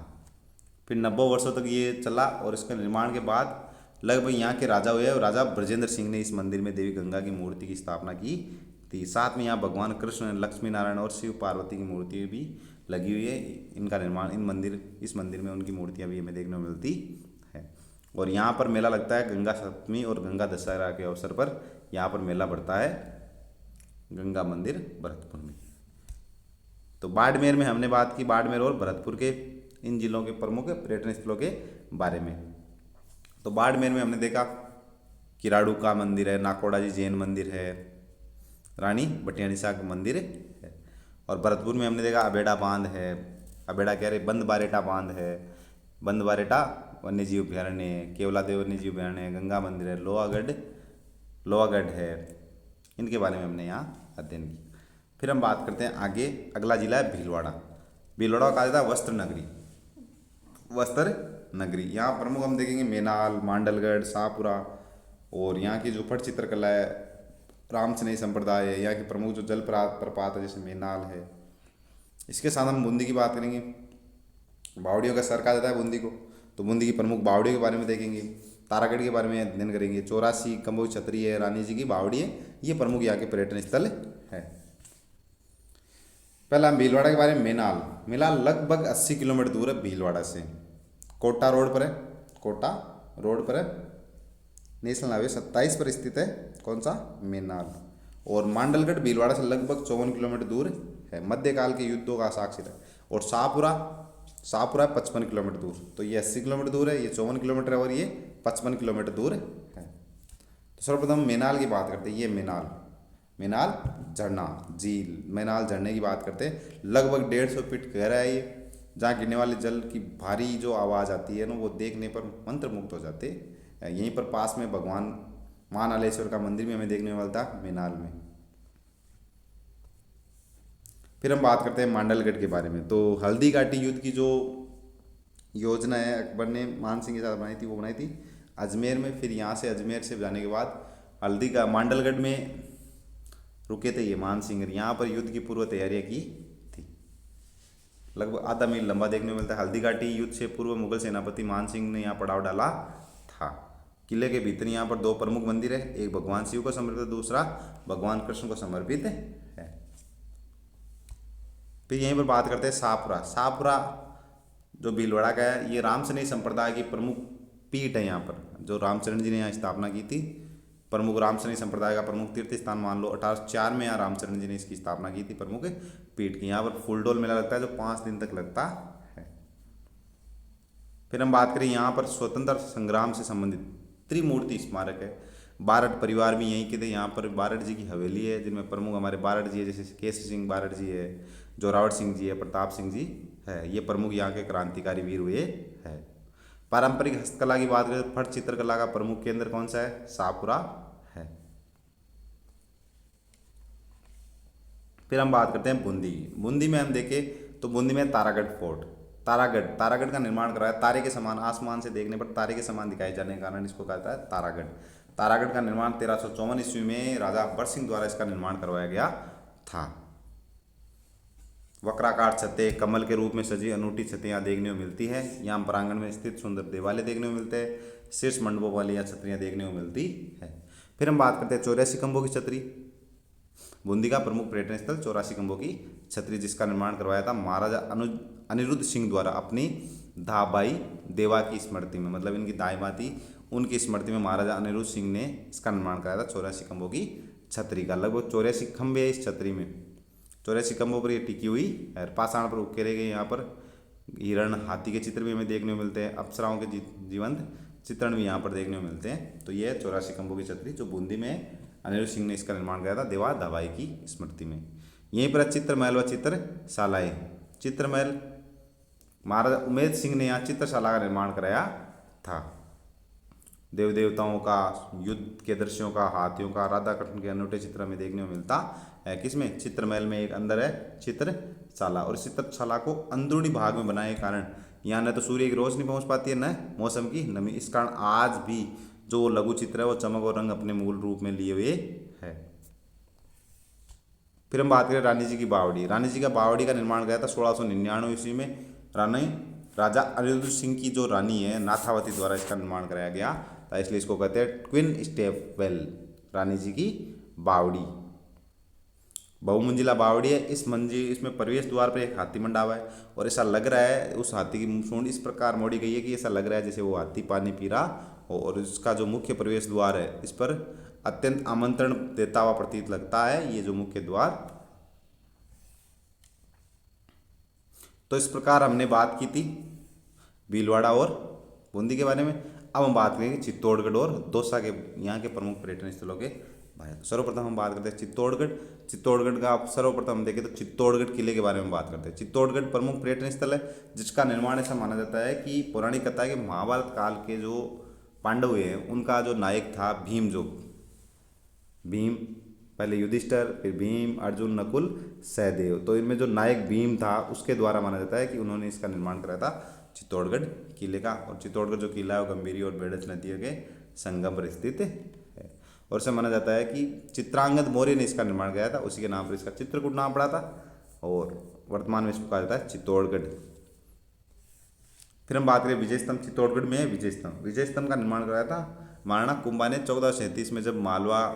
फिर 90 वर्षों तक ये चला, और इसके निर्माण के बाद लगभग यहाँ के राजा हुए, और राजा ब्रजेंद्र सिंह ने इस मंदिर में देवी गंगा की मूर्ति की स्थापना की थी। साथ में यहाँ भगवान कृष्ण, लक्ष्मी नारायण और शिव पार्वती की मूर्ति भी लगी हुई है। इनका निर्माण इस मंदिर में उनकी मूर्तियाँ भी हमें देखने को मिलती है। और यहाँ पर मेला लगता है गंगा सप्तमी और गंगा दशहरा के अवसर पर यहाँ पर मेला बढ़ता है गंगा मंदिर भरतपुर में। तो बाड़मेर में हमने बात की, बाड़मेर और भरतपुर के इन जिलों के प्रमुख पर्यटन स्थलों के बारे में। तो बाड़मेर में हमने देखा किराड़ू का मंदिर है, नाकोड़ा जी जैन मंदिर है, रानी बटियानीसा का मंदिर है। और भरतपुर में हमने देखा अबेड़ा बांध है, अबेड़ा कह रहे बंद बारेटा बांध है, बंद बारेटा वन्यजीव अभ्यारण्य है, केवलादेव वन्यजीव अभ्यारण्य है, गंगा मंदिर है, लोहागढ़ है। इनके बारे में हमने यहाँ अध्ययन किया। फिर हम बात करते हैं आगे, अगला जिला है भीलवाड़ा। भीलवाड़ा कहा जाता है वस्त्र नगरी। यहाँ प्रमुख हम देखेंगे मेनाल, मांडलगढ़, शाहपुरा, और यहाँ की जो पट चित्रकला है, रामसनेही संप्रदाय है, यहाँ की प्रमुख जो जल प्रपात है जैसे मेनाल है। इसके साथ हम बूंदी की बात करेंगे। बावड़ियों का सर कहा जाता है बूंदी को, तो बूंदी की प्रमुख बावड़ियों के बारे में देखेंगे। तारागढ़ के बारे में अध्ययन करेंगे। 84 कंबोज छतरी है, रानी जी की बावड़ी है, ये प्रमुख यहाँ के पर्यटन स्थल है। पहला हम भीलवाड़ा के बारे में। मेनाल, मेनाल लगभग 80 किलोमीटर दूर है भीलवाड़ा से। कोटा रोड पर है, कोटा रोड पर है, नेशनल हाईवे 27 पर स्थित है। कौन सा? मेनाल। और मांडलगढ़ भीलवाड़ा से लगभग 54 किलोमीटर दूर है, मध्यकाल के युद्धों का साक्षी है। और शाहपुरा, शाहपुरा 55 किलोमीटर दूर। तो ये 80 किलोमीटर दूर है, ये 54 किलोमीटर है, और ये 55 किलोमीटर दूर है। तो सर्वप्रथम मेनाल की बात करते हैं। ये मेनाल, मेनाल झरना झील, मेनाल झरने की बात करते हैं। लगभग 150 फीट गहरा है ये, जहाँ गिरने वाले जल की भारी जो आवाज़ आती है ना, वो देखने पर मंत्रमुग्ध हो जाते हैं। यहीं पर पास में भगवान महानालेश्वर का मंदिर भी हमें देखने को मिलता है मेनाल में। फिर हम बात करते हैं मांडलगढ़ के बारे में। तो हल्दी घाटी युद्ध की जो योजना है अकबर ने मान सिंह के साथ बनाई थी, वो बनाई थी अजमेर में। फिर यहाँ से अजमेर से जाने के बाद हल्दी का मांडलगढ़ में रुके थे ये मान सिंह। यहाँ पर युद्ध की पूर्व तैयारियाँ की थी। लगभग आधा मील लंबा देखने को मिलता है। हल्दी घाटी युद्ध से पूर्व मुगल सेनापति मान सिंह ने यहाँ पड़ाव डाला था। किले के भीतर यहाँ पर दो प्रमुख मंदिर है, एक भगवान शिव को समर्पित है, दूसरा भगवान कृष्ण को समर्पित है। फिर यहीं पर बात करते हैं शाहपुरा। शाहपुरा जो भीलवाड़ा का है, ये रामसनेही संप्रदाय की प्रमुख पीठ है। यहाँ पर जो रामचरण जी ने यहाँ स्थापना की थी, प्रमुख रामसनेही संप्रदाय का प्रमुख तीर्थ स्थान मान लो। 1804 में यहाँ रामचरण जी ने इसकी स्थापना की थी, प्रमुख पीठ की। यहाँ पर फूलडोल मेला लगता है जो 5 दिन तक लगता है। फिर हम बात करें यहाँ पर स्वतंत्र संग्राम से संबंधित त्रिमूर्ति स्मारक है। बारठ परिवार भी यहीं के थे। यहाँ पर बारठ जी की हवेली है, जिनमें प्रमुख हमारे बारठ जी है, जैसे केसरी सिंह बारठ जी है, जोरावर सिंह जी है, प्रताप सिंह जी है। ये प्रमुख यहाँ के क्रांतिकारी वीर हुए है। पारंपरिक हस्तकला की बात करें तो फट चित्रकला का प्रमुख केंद्र कौन सा है? शाहपुरा है। फिर हम बात करते हैं बूंदी। बूंदी में हम देखें तो बूंदी में तारागढ़ फोर्ट, तारागढ़, तारागढ़ का निर्माण कराया। तारे के समान, आसमान से देखने पर तारे के समान दिखाई जाने के कारण इसको कहता है तारागढ़। तारागढ़ का निर्माण 1354 ईस्वी में राजा अकबर सिंह द्वारा इसका निर्माण करवाया गया था। वक्राकार छतें, कमल के रूप में सजी अनूठी छतें यहाँ देखने को मिलती है। यहाँ प्रांगण में स्थित सुंदर देवालय देखने को मिलते हैं। शीर्ष मंडपों वाली यहाँ छतरियाँ देखने को मिलती है। फिर हम बात करते हैं 84 खंभों की छतरी। बूंदी का प्रमुख पर्यटन स्थल 84 खंभों की छतरी, जिसका निर्माण करवाया था महाराजा अनिरुद्ध सिंह द्वारा अपनी धाबाई देवा की स्मृति में। मतलब इनकी दाई माँ थी, उनकी स्मृति में महाराजा अनिरुद्ध सिंह ने इसका निर्माण कराया था 84 खंभों की छतरी का। लगभग 84 खंभे है इस छतरी में। 84 खंभों पर ये टिकी हुई है। पाषाण पर उकेरे गए यहाँ पर हिरण, हाथी के चित्र भी हमें देखने को मिलते हैं। अप्सराओं के जीवंत चित्रण भी यहाँ पर देखने को मिलते हैं। तो ये 84 खंभों की छतरी जो बूंदी में अनिरुद्ध सिंह ने इसका निर्माण कराया था देवा दाबाई की स्मृति में। यहीं पर चित्रमहल व चित्रशालाएँ। चित्रमहल महाराजा उमेद सिंह ने यहाँ चित्रशाला का निर्माण कराया था। देव देवताओं का, युद्ध के दृश्यों का, हाथियों का, राधा कृष्ण के अनूठे चित्र में देखने को मिलता है। किसमें? चित्रमहल में। एक अंदर है चित्रशाला, और इस चित्रशाला को अंदरूनी भाग में बनाने के कारण यहाँ न तो सूर्य की रोशनी पहुँच पाती है, न मौसम की नमी। इस कारण आज भी जो लघु चित्र है वो चमक और रंग अपने मूल रूप में लिए हुए है। फिर हम बात करें रानी जी की बावड़ी। रानी जी का बावड़ी का निर्माण किया था 1699 ईस्वी में। रानी राजा अनिरुद्ध सिंह की जो रानी है नाथावती द्वारा इसका निर्माण कराया गया था, इसलिए इसको कहते हैं ट्विन स्टेपवेल, रानी जी की बावड़ी। बहुमंजिला बावड़ी है। इसमें प्रवेश द्वार पर एक हाथी मंडावा है, और ऐसा लग रहा है उस हाथी की सूंड इस प्रकार मोड़ी गई है कि ऐसा लग रहा है जैसे वो हाथी पानी पी रहा हो। और इसका जो मुख्य प्रवेश द्वार है इस पर अत्यंत आमंत्रण देता हुआ प्रतीत लगता है ये जो मुख्य द्वार। तो इस प्रकार हमने बात की थी भीलवाड़ा और बूंदी के बारे में। अब हम बात करेंगे चित्तौड़गढ़ और दौसा के, यहाँ के प्रमुख पर्यटन स्थलों के बारे में। सर्वप्रथम हम बात करते हैं चित्तौड़गढ़। चित्तौड़गढ़ का सर्वप्रथम हम देखें तो चित्तौड़गढ़ किले के बारे में बात करते हैं। चित्तौड़गढ़ प्रमुख पर्यटन स्थल है, जिसका निर्माण ऐसा माना जाता है कि पौराणिक कथा है कि महाभारत काल के जो पांडव हैं उनका जो नायक था भीम, जो भीम, पहले युधिष्ठिर, फिर भीम, अर्जुन, नकुल, सहदेव, तो इनमें जो नायक भीम था उसके द्वारा माना जाता है कि उन्होंने इसका निर्माण कराया था चित्तौड़गढ़ किले का। और चित्तौड़गढ़ जो किला है वो गंभीरी और बेड़च नदियों के संगम पर स्थित है। और इसे माना जाता है कि चित्रांगद मौर्य ने इसका निर्माण किया था, उसी के नाम पर इसका चित्रकूट नाम पड़ा था। और वर्तमान में इसको कहा जाता है चित्तौड़गढ़। फिर हम बात करें विजय स्तंभ। चित्तौड़गढ़ में है विजय स्तंभ। विजय स्तंभ का निर्माण कराया था महाराणा कुंभा ने 1437 में, जब मालवा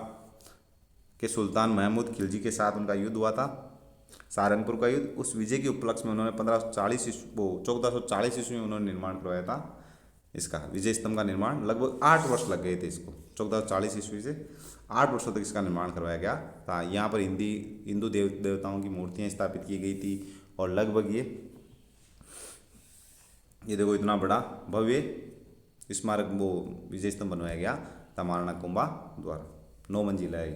के सुल्तान महमूद खिलजी के साथ उनका युद्ध हुआ था, सहारनपुर का युद्ध। उस विजय के उपलक्ष्य में उन्होंने 1440 ईस्वी में उन्होंने निर्माण करवाया था इसका। विजय स्तंभ का निर्माण लगभग 8 वर्ष लग गए थे इसको। 1440 ईस्वी से 8 वर्षों तक इसका निर्माण करवाया गया था। यहाँ पर हिंदू देवताओं की मूर्तियाँ स्थापित की गई थी। और लगभग ये देखो इतना बड़ा भव्य स्मारक वो विजय स्तंभ बनवाया गया था महाराणा कुंभा द्वारा। 9 मंजिला है।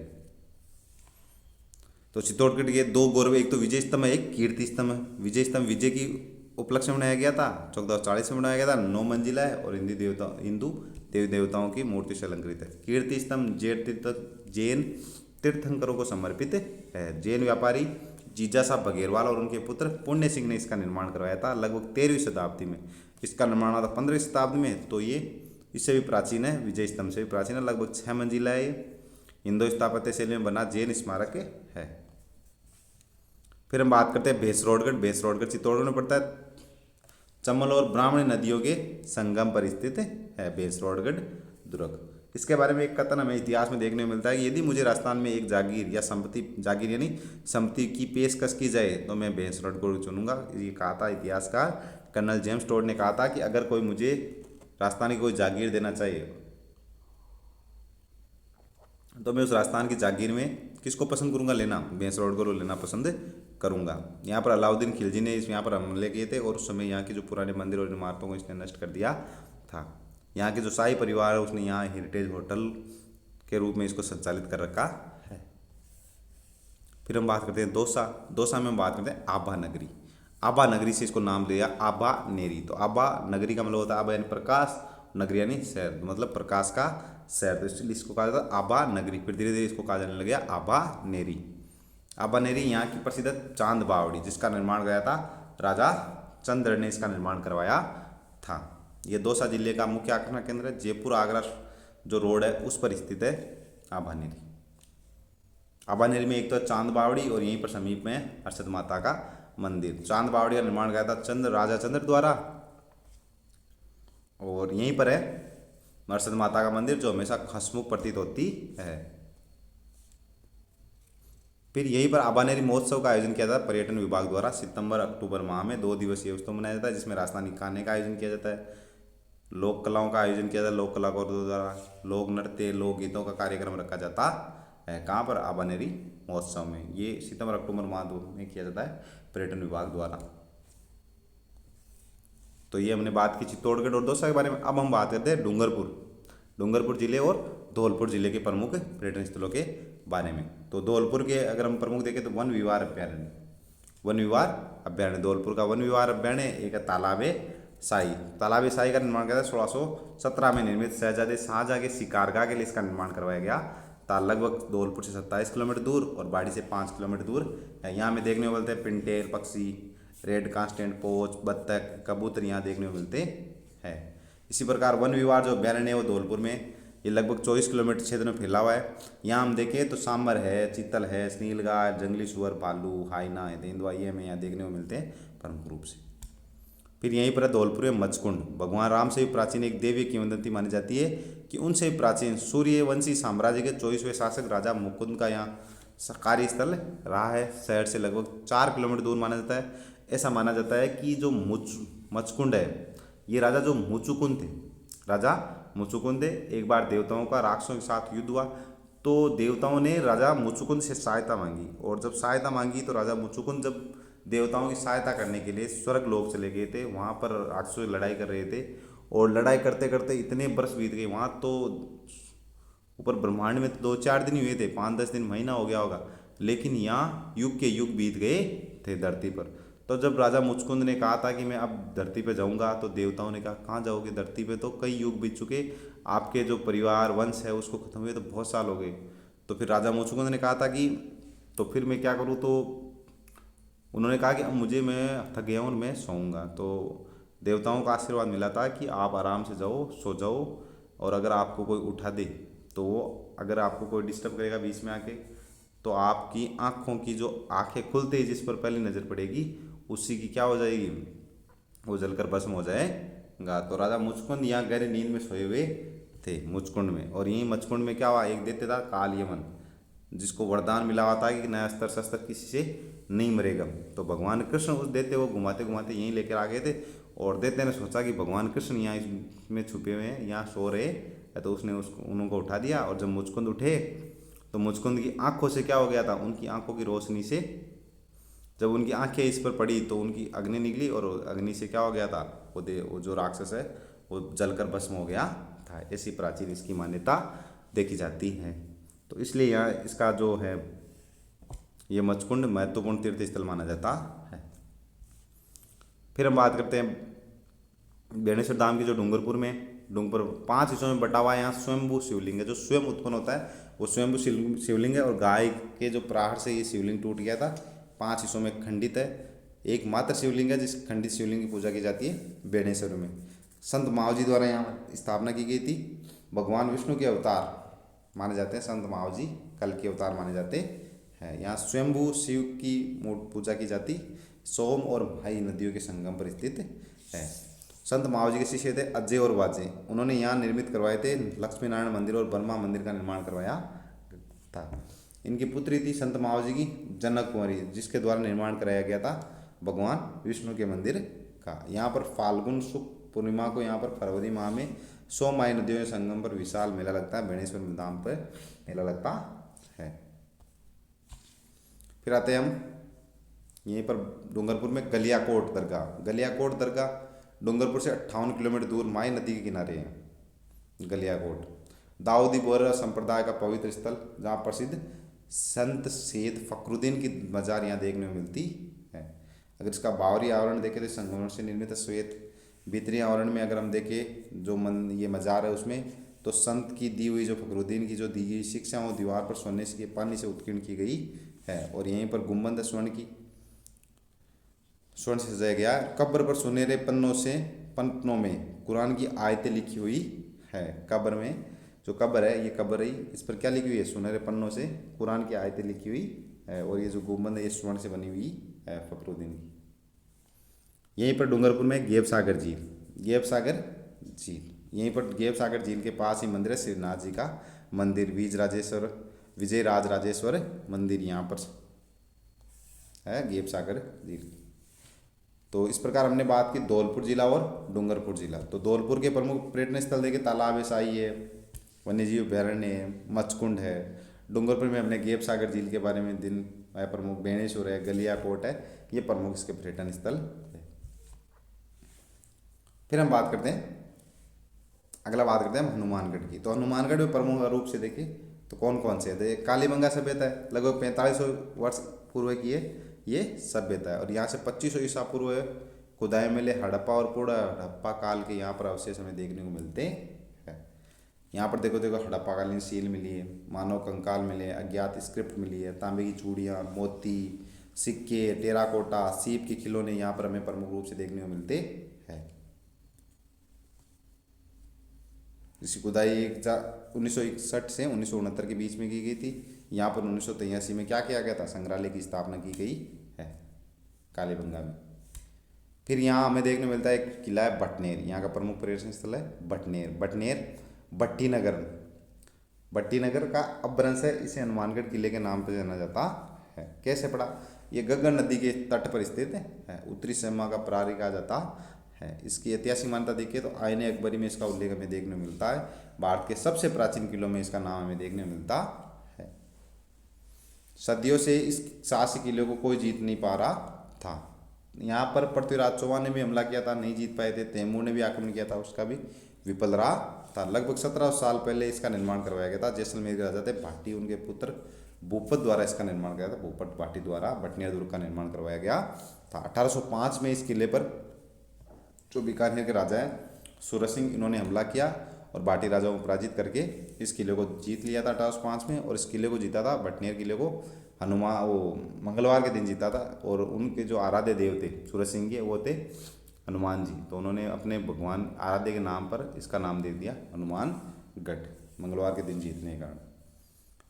तो चित्तौड़गढ़ के 2 गौरव, एक तो विजय स्तंभ है, एक कीर्ति स्तंभ है। विजय स्तंभ विजय की उपलक्ष्य में बनाया गया था, 1440 में बनाया गया था, 9 मंजिला है और हिंदू देवी देवताओं की मूर्ति से अलंकृत है। कीर्ति स्तंभ जैन तीर्थंकरों को समर्पित है। जैन व्यापारी जीजा साहब बघेरवाल और उनके पुत्र पुण्य सिंह ने इसका निर्माण करवाया था लगभग 13वीं शताब्दी में। इसका निर्माण हुआ था 15वीं शताब्दी में। तो ये इससे भी प्राचीन है, विजय स्तंभ से भी प्राचीन है। लगभग 6 मंजिला है। हिंदू स्थापत्य शैली में बना जैन स्मारक है। फिर हम बात करते हैं भैंसरोडगढ़। भैंसरोडगढ़ चित्तौड़गढ़ में पड़ता है। चंबल और ब्राह्मणी नदियों के संगम पर स्थित है भैंसरोडगढ़ दुर्ग। इसके बारे में एक कथन हमें इतिहास में देखने को मिलता है कि यदि मुझे राजस्थान में एक जागीर या जागीर यानी संपत्ति की पेशकश की जाए तो मैं भैंसरोडगढ़ चुनूंगा। ये कहा था इतिहासकार कर्नल जेम्स टोड ने कहा था कि अगर कोई मुझे राजस्थान की कोई जागीर देना चाहिए तो मैं उस राजस्थान की जागीर में किसको पसंद करूंगा लेना, भैंसरोडगढ़ को लेना पसंद करूंगा। यहाँ पर अलाउद्दीन खिलजी ने यहाँ पर हमले किए थे और उस समय यहाँ के जो पुराने मंदिर और इमारतों को इसने नष्ट कर दिया था। यहाँ के जो शाही परिवार है उसने यहाँ हेरिटेज होटल के रूप में इसको संचालित कर रखा है। फिर हम बात करते हैं दौसा। दौसा में हम बात करते हैं आभा नगरी। आभा नगरी से इसको नाम दिया आभा नेरी। तो आभा नगरी का मतलब होता है आभा यानी प्रकाश, नगरी यानी शहर, मतलब प्रकाश का शहर। तो इसलिए इसको कहा जाता है आभा नगरी। फिर धीरे धीरे इसको कहा जाने लग गया आभा नेरी। आभा नेरी यहाँ की प्रसिद्ध चांद बावड़ी, जिसका निर्माण कराया था राजा चंद्र ने इसका निर्माण करवाया था। ये दौसा जिले का मुख्य आकर्षण केंद्र है। जयपुर आगरा जो रोड है उस पर स्थित है आभा नेरी। आभा नेरी में एक तो चांद बावड़ी और यहीं पर समीप में हर्षद माता का मंदिर। चांद बावड़ी का निर्माण कराया था राजा चंद्र द्वारा और यहीं पर है हर्षद माता का मंदिर जो हमेशा हंसमुख प्रतीत होती है। फिर यहीं पर आभानेरी महोत्सव का आयोजन किया जाता है पर्यटन विभाग द्वारा। सितंबर अक्टूबर माह में 2 दिवसीय उत्सव मनाया जाता है जिसमें राजस्थानी खाने का आयोजन किया जाता है, लोक कलाओं का आयोजन किया जाता है, लोक कलाकारों द्वारा लोक नृत्य लोकगीतों का कार्यक्रम रखा जाता है। कहाँ पर? आभानेरी महोत्सव में। ये सितंबर अक्टूबर माह में किया जाता है पर्यटन विभाग द्वारा। तो ये हमने बात की चित्तौड़गढ़ और दौसा के बारे में। अब हम बात करते हैं डूंगरपुर जिले और धौलपुर जिले के प्रमुख पर्यटन स्थलों के बारे में। तो धौलपुर के अगर हम प्रमुख देखें तो वन विहार अभ्यारण्य धौलपुर का वन विहार अभ्यारण्य। एक है तालाबे शाही का निर्माण किया था 1617 में निर्मित शहजादे शाहजहां के शिकारगाह के लिए इसका निर्माण करवाया गया। लगभग धौलपुर से 27 किलोमीटर दूर और बाड़ी से 5 किलोमीटर दूर है। यहाँ में देखने को मिलते हैं पिंटेर पक्षी, रेड कांस्टेंट पोच, बत्तख, कबूतर यहाँ देखने को मिलते हैं। इसी प्रकार वन विहार जो अभ्यारण्य है वो धौलपुर में ये लगभग 24 किलोमीटर क्षेत्र में फैला हुआ है। यहाँ हम देखें तो सांबर है, चीतल है, नीलगाय, जंगली सुअर, भालू, हाइना है, तेंदुआ ये हमें यहाँ देखने को मिलते हैं प्रमुख रूप से। फिर यहीं पर धौलपुर में मचकुंड। भगवान राम से भी प्राचीन एक देवी किंवदंती मानी जाती है कि उनसे भी प्राचीन सूर्यवंशी साम्राज्य के 24वें शासक राजा मुकुंद का यहाँ कार्यस्थल रहा है। शहर से लगभग 4 किलोमीटर दूर माना जाता है। ऐसा माना जाता है कि जो मचकुंड है ये राजा जो मुचुकुंद थे, एक बार देवताओं का राक्षसों के साथ युद्ध हुआ तो देवताओं ने राजा मुचुकुंद से सहायता मांगी और जब सहायता मांगी तो राजा मुचुकुंद जब देवताओं की सहायता करने के लिए स्वर्ग लोक चले गए थे। वहाँ पर राक्षसों से लड़ाई कर रहे थे और लड़ाई करते करते इतने वर्ष बीत गए वहाँ तो ऊपर ब्रह्मांड में तो 2-4 दिन हुए थे, 5-10 दिन महीना हो गया होगा, लेकिन यहाँ युग के युग बीत गए थे धरती पर। तो जब राजा मुचकुंद ने कहा था कि मैं अब धरती पे जाऊंगा तो देवताओं ने कहा कहाँ जाओगे, धरती पे तो कई युग बीत चुके, आपके जो परिवार वंश है उसको खत्म हुए तो बहुत साल हो गए। तो फिर राजा मुचकुंद ने कहा था कि तो फिर मैं क्या करूँ। तो उन्होंने कहा कि अब मैं थक गया हूँ और मैं सोऊंगा। तो देवताओं का आशीर्वाद मिला था कि आप आराम से जाओ, सो जाओ, और अगर आपको कोई उठा दे तो वो, अगर आपको कोई डिस्टर्ब करेगा बीच में आके, तो आपकी आँखों की जो आंखें खुलते ही जिस पर पहली नज़र पड़ेगी उसी की क्या हो जाएगी, वो जलकर भस्म हो जाएगा। तो राजा मुचकुंद यहाँ गहरी नींद में सोए हुए थे मुचकुंड में, और यहीं मचकुंड में क्या हुआ, एक दैत्य था काल यमन, जिसको वरदान मिला हुआ था कि नया अस्त्र शस्त्र किसी से नहीं मरेगा। तो भगवान कृष्ण उस दैत्य को घुमाते घुमाते यहीं लेकर आ गए थे, और दैत्य ने सोचा कि भगवान कृष्ण यहाँ इसमें छुपे हुए हैं, यहाँ सो रहे, तो उसने उसको उनको उठा दिया। और जब मुचकुंद उठे तो मुचकुंद की आंखों से क्या हो गया था, उनकी आंखों की रोशनी से जब उनकी आंखें इस पर पड़ी तो उनकी अग्नि निकली, और अग्नि से क्या हो गया था, वो जो राक्षस है वो जलकर भस्म हो गया था। ऐसी प्राचीन इसकी मान्यता देखी जाती है। तो इसलिए यहाँ इसका जो है ये मचकुंड महत्वपूर्ण तीर्थ स्थल माना जाता है। फिर हम बात करते हैं बेणेश्वर धाम की, जो डूंगरपुर में, डूंगरपुर 5 हिस्सों में बटा हुआ है। यहाँ स्वयंभू शिवलिंग है, जो स्वयं उत्पन्न होता है वो स्वयंभू शिवलिंग है, और गाय के जो प्रहार से ये शिवलिंग टूट गया था। 5 हिस्सों में खंडित है। एकमात्र शिवलिंग है जिस खंडित शिवलिंग की पूजा की जाती है बेणेश्वर में। संत मावजी द्वारा यहाँ स्थापना की गई थी। भगवान विष्णु के अवतार माने जाते हैं संत मावजी, कल के अवतार माने जाते हैं। यहाँ स्वयंभू शिव की पूजा की जाती। सोम और भाई नदियों के संगम पर स्थित है। संत मावजी के शिष्य थे अजय और वाजे, उन्होंने यहाँ निर्मित करवाए थे लक्ष्मी नारायण मंदिर और ब्रह्मा मंदिर का निर्माण करवाया था। इनकी पुत्री थी संत मावजी की जनक कुंवरी, जिसके द्वारा निर्माण कराया गया था भगवान विष्णु के मंदिर का। यहाँ पर फाल्गुन शुक्ल पूर्णिमा को, यहाँ पर फरवरी माह में सोम माई नदियों के संगम पर विशाल मेला लगता है। बेणेश्वर धाम पर मेला लगता है। फिर आते हैं हम यहीं पर डूंगरपुर में गलियाकोट दरगाह। गलियाकोट दरगाह डूंगरपुर से 58 किलोमीटर दूर माई नदी के किनारे है गलियाकोट। दाऊदी बोहरा संप्रदाय का पवित्र स्थल, जहाँ प्रसिद्ध संत सैयद फखरुद्दीन की मजार यहाँ देखने को मिलती है। अगर इसका बाहरी आवरण देखें तो संगमरमर से निर्मित है श्वेत। भीतरी आवरण में अगर हम देखें जो ये मजार है उसमें, तो संत की दी हुई जो फखरुद्दीन की जो दी गई शिक्षा वो दीवार पर सोने से पानी से उत्कीर्ण की गई है। और यहीं पर गुम्बद स्वर्ण से सजाया गया। कब्र पर सुनहरे पन्नों में कुरान की आयतें लिखी हुई है। कब्र में जो कब्र है, ये कब्र ही, इस पर क्या लिखी हुई है, सुनहरे पन्नों से कुरान की आयतें लिखी हुई है। और ये जो गुम्बद है ये स्वर्ण से बनी हुई है फखरुद्दीन की। यहीं पर डूंगरपुर में गेप सागर झील, गेप सागर झील, यहीं पर गेप सागर झील के पास ही मंदिर है श्रीनाथ जी का मंदिर। विजय राज राजेश्वर मंदिर यहाँ पर है गेप सागर झील। तो इस प्रकार हमने बात की धौलपुर जिला और डूंगरपुर जिला। तो धौलपुर के प्रमुख पर्यटन स्थल देखे तालाब है, साई है, वन्यजीव अभ्यारण्य है, मचकुंड है। डूंगरपुर में हमने गेप सागर झील के बारे में दिन प्रमुख बेणेश्वर है, गलियाकोट है, ये प्रमुख इसके पर्यटन स्थल है। फिर हम बात करते हैं, अगला बात करते हैं हनुमानगढ़ की। तो हनुमानगढ़ में प्रमुख रूप से देखिए तो कौन कौन से है, तो कालीबंगा सभ्यता है, लगभग 4500 वर्ष पूर्व की है ये सभ्यता है। और यहाँ से 2500 ईसा पूर्व खुदाई मिले हड़प्पा और पूरा हड़प्पा काल के यहाँ पर अवशेष हमें देखने को मिलते हैं। यहाँ पर देखो हड़प्पा कालीन सील मिली है, मानव कंकाल मिले, अज्ञात स्क्रिप्ट मिली है, तांबे की चूड़ियाँ, मोती, सिक्के, टेराकोटा, सीप के खिलौने यहाँ पर हमें प्रमुख रूप से देखने को मिलते हैं। इसकी खुदाई 1961 से 1969 के बीच में की गई थी। यहाँ पर 1983 में क्या किया गया था, संग्रहालय की स्थापना की गई है कालीबंगा में। फिर यहाँ हमें देखने मिलता है एक किला है बटनेर, यहाँ का प्रमुख पर्यटन स्थल है बटनेर भट्टी नगर का अपभ्रंश है, इसे हनुमानगढ़ किले के नाम पर जाना जाता है। कैसे पड़ा, ये गग्गर नदी के तट पर स्थित है, उत्तरी सीमा का प्रहरी कहा जाता है। इसकी ऐतिहासिक मान्यता देखिए तो आईने अकबरी में इसका उल्लेख हमें देखने को मिलता है। भारत के सबसे प्राचीन किलों में इसका नाम हमें देखने को मिलता है। सदियों से इस साहसी किले को कोई जीत नहीं पा रहा था। यहाँ पर पृथ्वीराज चौहान ने भी हमला किया था, नहीं जीत पाए थे। तैमूर ने भी आक्रमण किया था, उसका भी विफल रहा था। लगभग 17 साल पहले इसका निर्माण करवाया गया था। जैसलमेर के राजा थे भाटी, उनके पुत्र भूपत द्वारा इसका निर्माण किया था। भूपत भाटी द्वारा बटनेर दुर्ग का निर्माण करवाया गया था। 1805 में इस किले पर जो बीकानेर के राजा हैं सूरज सिंह, इन्होंने हमला किया और भाटी राजाओं को पराजित करके इस किले को जीत लिया था 1805 में। और इस किले को जीता था, बटनेर किले को मंगलवार के दिन जीता था। और उनके जो आराध्य देव थे सूरज सिंह के, वो थे हनुमान जी, तो उन्होंने अपने भगवान आराध्य के नाम पर इसका नाम दे दिया हनुमानगढ़, मंगलवार के दिन जीतने के कारण।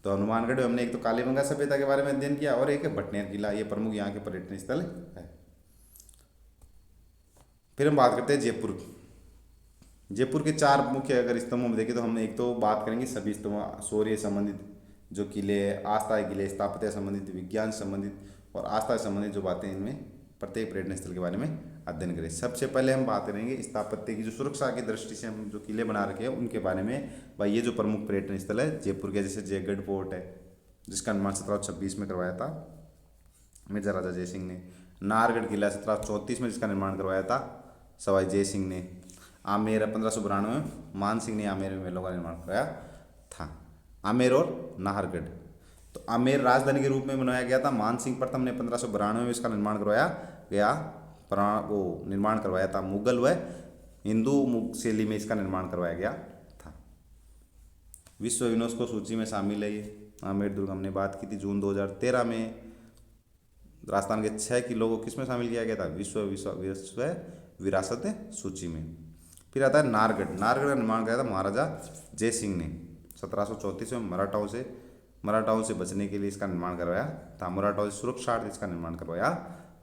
तो हनुमानगढ़ में हमने एक तो कालीबंगा सभ्यता के बारे में अध्ययन किया और एक है भटनेर किला, ये प्रमुख यहाँ के पर्यटन स्थल है। फिर हम बात करते हैं जयपुर। जयपुर के चार मुख्य अगर स्तंभों में देखें तो हम एक तो बात करेंगे सभी स्तंभ शौर्य संबंधित जो किले, आस्था के किले, स्थापत्य संबंधित, विज्ञान संबंधित और आस्था से संबंधित जो बातें, इनमें प्रत्येक पर्यटन स्थल के बारे में अध्ययन करें। सबसे पहले हम बात करेंगे स्थापत्य की, जो सुरक्षा की दृष्टि से हम जो किले बना रखे हैं उनके बारे में। भाई ये जो प्रमुख पर्यटन स्थल है जयपुर के, जैसे जयगढ़ फोर्ट है जिसका निर्माण 1726 में करवाया था मिर्जा राजा जय सिंह ने। नाहरगढ़ किला 1734 में जिसका निर्माण करवाया था सवाई जय सिंह ने। आमेर 1592 में मान सिंह ने आमेर में महलों का निर्माण कराया था। आमेर और नाहरगढ़, तो आमेर राजधानी के रूप में बनाया गया था। मान सिंह प्रथम ने 1592 में इसका निर्माण करवाया गया, निर्माण करवाया था। मुगल व हिंदू शैली में इसका निर्माण करवाया गया था। विश्व यूनेस्को सूची में शामिल है ये आमेर दुर्ग। हमने बात की थी जून 2013 में राजस्थान के 6 किलों को किस में शामिल किया गया था, विश्व विरासत सूची में। फिर आता है नाहरगढ़। नाहरगढ़ का निर्माण किया था महाराजा जय सिंह ने 1734 में। मराठाओं से बचने के लिए इसका निर्माण करवाया था। मराठाओं से सुरक्षार्थ इसका निर्माण करवाया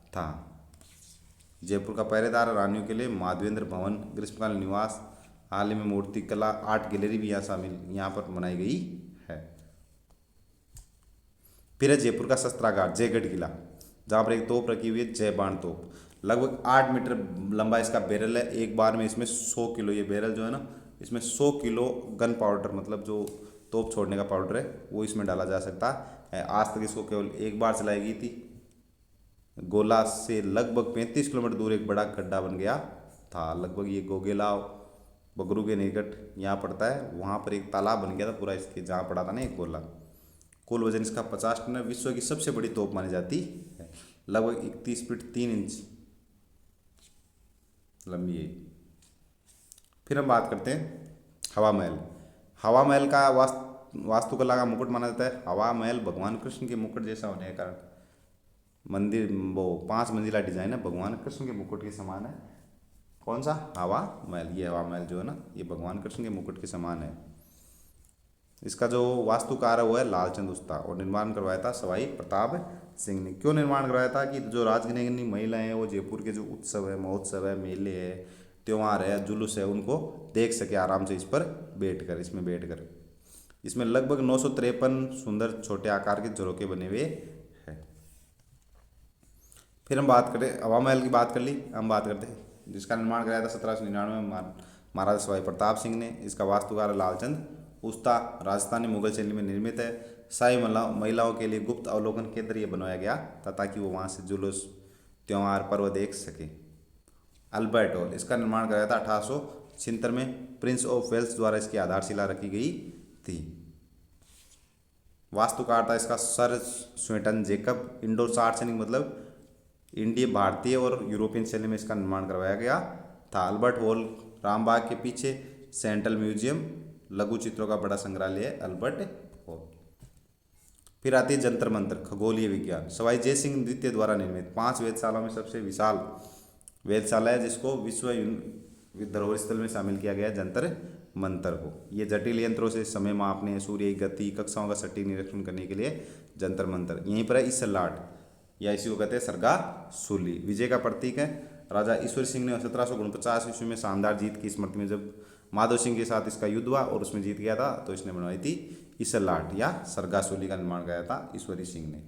था। जयपुर का पहरेदार रानियों के लिए माधवेंद्र भवन, ग्रीष्मकालीन निवास, हाल ही में मूर्ति कला आर्ट गैलरी भी यहाँ पर बनाई गई है। फिर है जयपुर का शस्त्रागार जयगढ़ किला, जहाँ पर एक तोप रखी हुई है, जय बाण तोप। लगभग 8 मीटर लंबा इसका बैरल है। एक बार में इसमें 100 किलो, ये बैरल जो है ना, इसमें 100 किलो गन पाउडर, मतलब जो तोप छोड़ने का पाउडर है, वो इसमें डाला जा सकता है। आज तक इसको केवल एक बार चलाई गई थी। गोला से लगभग 35 किलोमीटर दूर एक बड़ा गड्ढा बन गया था। लगभग ये गोगेला बगरू के निकट यहाँ पड़ता है, वहाँ पर एक तालाब बन गया था पूरा इसके, जहाँ पड़ा था ना एक गोला। कुल वजन इसका 50 टन है। विश्व की सबसे बड़ी तोप मानी जाती है। लगभग 31 फीट 3 इंच लंबी है। फिर हम बात करते हैं हवा महल। हवा महल का वास्तुकला का मुकुट माना जाता है। हवा महल भगवान कृष्ण के मुकुट जैसा होने के कारण मंदिर, वो 5 मंजिला डिजाइन है, भगवान कृष्ण के मुकुट के समान है। कौन सा? हवा महल। ये हवा महल जो है ना, ये भगवान कृष्ण के मुकुट के समान है। इसका जो वास्तुकार है वो है लालचंद उस्ता, और निर्माण करवाया था सवाई प्रताप सिंह ने। क्यों निर्माण करवाया था कि जो राजघराने महिलाएं हैं वो जयपुर के जो उत्सव है, महोत्सव है, मेले है, त्यौहार है, जुलूस है, उनको देख सके आराम से इस पर बैठकर, इसमें बैठकर। इसमें लगभग 953 सुंदर छोटे आकार के झरोके बने हुए हैं। फिर हम बात करें, हवा महल की बात कर ली, हम बात करते हैं जिसका निर्माण कराया था 1799 में महाराजा सवाई प्रताप सिंह ने। इसका वास्तुकार लालचंद उस्ता, राजस्थानी मुगल शैली में निर्मित है। शाही महिलाओं के लिए गुप्त अवलोकन केंद्र ये बनाया गया था ताकि वो वहाँ से जुलूस, त्यौहार, पर्व देख सके। अल्बर्ट हॉल, इसका निर्माण कराया था 1876 में। प्रिंस ऑफ वेल्स द्वारा इसकी आधारशिला रखी गई थी। वास्तुकार था इसका सर स्वेटन जेकब। इंडोर सार्वजनिक मतलब इंडिया, भारतीय और यूरोपियन शैली में इसका निर्माण करवाया गया था। अल्बर्ट हॉल रामबाग के पीछे सेंट्रल म्यूजियम, लघु चित्रों का बड़ा संग्रहालय है अल्बर्ट हॉल। फिर आती है जंतर मंतर, खगोलीय विज्ञान। सवाई जय सिंह द्वितीय द्वारा निर्मित 5 वेधशालाओं में सबसे विशाल वेधशाला है, जिसको विश्व धरोहर स्थल में शामिल किया गया है जंतर मंतर को। ये जटिल यंत्रों से समय मापने, सूर्य की गति, कक्षाओं का सटीक निरीक्षण करने के लिए जंतर मंतर। यहीं पर है इसलाट, या इसी को कहते हैं सरगा सूली, विजय का प्रतीक है। राजा ईश्वर सिंह ने 1749 ईस्वी में शानदार जीत की स्मृति में जब माधव सिंह के साथ इसका युद्ध हुआ और उसमें जीत गया था, तो इसने बनवाई थी इसलाट या सरगासूली का निर्माण कराया था ईश्वरी सिंह ने।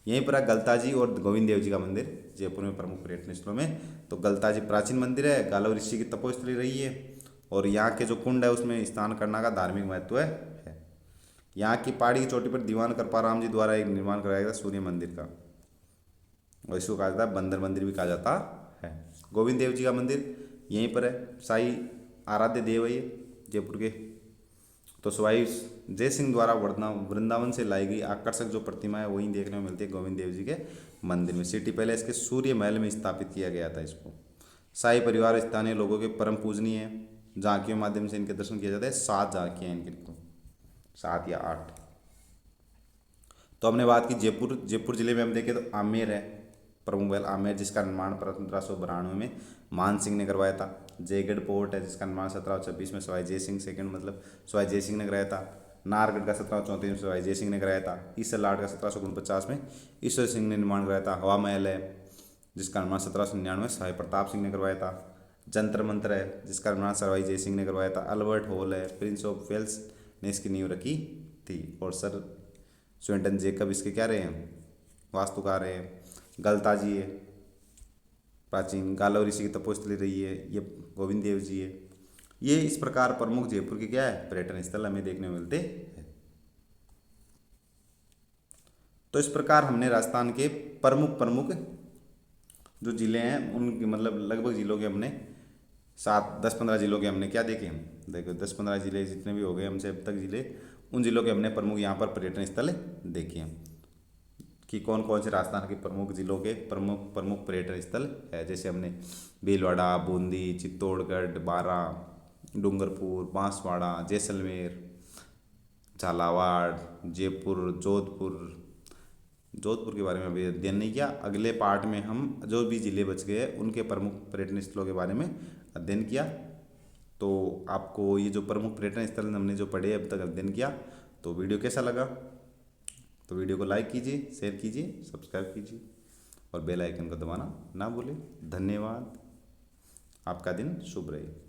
यहीं पर गलताजी और गोविंद देव जी का मंदिर जयपुर में प्रमुख पर्यटन स्थलों में। तो गलताजी प्राचीन मंदिर है, गालव ऋषि की तपोस्थली रही है, और यहाँ के जो कुंड है उसमें स्नान करना का धार्मिक महत्व है। यहाँ की पहाड़ी की चोटी पर दीवान कृपाराम जी द्वारा एक निर्माण कराया गया सूर्य मंदिर का, और इसको कहा जाता है बंदर मंदिर भी कहा जाता है। गोविंद देव जी का मंदिर यहीं पर है, शाही आराध्य देव है ये जयपुर के। तो सवाई जय सिंह द्वारा वृंदावन से लाई गई आकर्षक जो प्रतिमा है वहीं देखने में मिलती है गोविंद देव जी के मंदिर में। सिटी पैलेस के सूर्य महल में स्थापित किया गया था इसको। शाही परिवार स्थानीय लोगों के परम पूजनीय है। झांकियों के माध्यम से इनके दर्शन किया जाता है। 7 झांकियाँ इनकी, 7 या 8। तो हमने बात की जयपुर जिले में हम देखें तो आमेर है, प्रमुख महल आमेर, जिसका निर्माण 1792 में मान सिंह ने करवाया था। जयगढ़ पोर्ट है, जिसका निर्माण 1726 में सवाई जय सिंह सेकंड मतलब सवाई जय सिंह ने कराया था। नाहरगढ़ का 1734 में सवाई जय सिंह ने कराया था। ईसरलाट का 1749 में ईश्वर सिंह ने निर्माण कराया था। हवा महल है, जिसका निर्माण 1799 में सवाई प्रताप सिंह ने करवाया था। जंतर मंतर है, जिसका निर्माण सवाई जय सिंह ने करवाया था। अल्बर्ट हॉल है, प्रिंस ऑफ वेल्स ने इसकी नींव रखी थी। और सर स्वेंटन जेकब इसके क्या रहे हैं, वास्तुकार हैं। गलता जी है, प्राचीन गालव ऋषि की तपोस्थली रही है, ये गोविंद देव जी है। ये इस प्रकार प्रमुख जयपुर के क्या है पर्यटन स्थल हमें देखने को मिलते हैं। तो इस प्रकार हमने राजस्थान के प्रमुख प्रमुख जो जिले हैं उनके मतलब लगभग जिलों के हमने 7 10 15 जिलों के हमने क्या देखे, देखो 10 15 जिले जितने भी हो गए हमसे अब तक जिले, उन जिलों के हमने प्रमुख यहाँ पर पर्यटन स्थल देखे हैं कि कौन कौन से राजस्थान के प्रमुख जिलों के प्रमुख प्रमुख पर्यटन स्थल है। जैसे हमने भीलवाड़ा, बूंदी, चित्तौड़गढ़, बारा, डूंगरपुर, बांसवाड़ा, जैसलमेर, झालावाड़, जयपुर, जोधपुर के बारे में अभी अध्ययन नहीं किया। अगले पार्ट में हम जो भी ज़िले बच गए उनके प्रमुख पर्यटन स्थलों के बारे में अध्ययन किया। तो आपको ये जो प्रमुख पर्यटन स्थल हमने जो पढ़े अब तक अध्ययन किया, तो वीडियो कैसा लगा, तो वीडियो को लाइक कीजिए, शेयर कीजिए, सब्सक्राइब कीजिए और बेल आइकन को दबाना ना भूलें। धन्यवाद। आपका दिन शुभ रहे।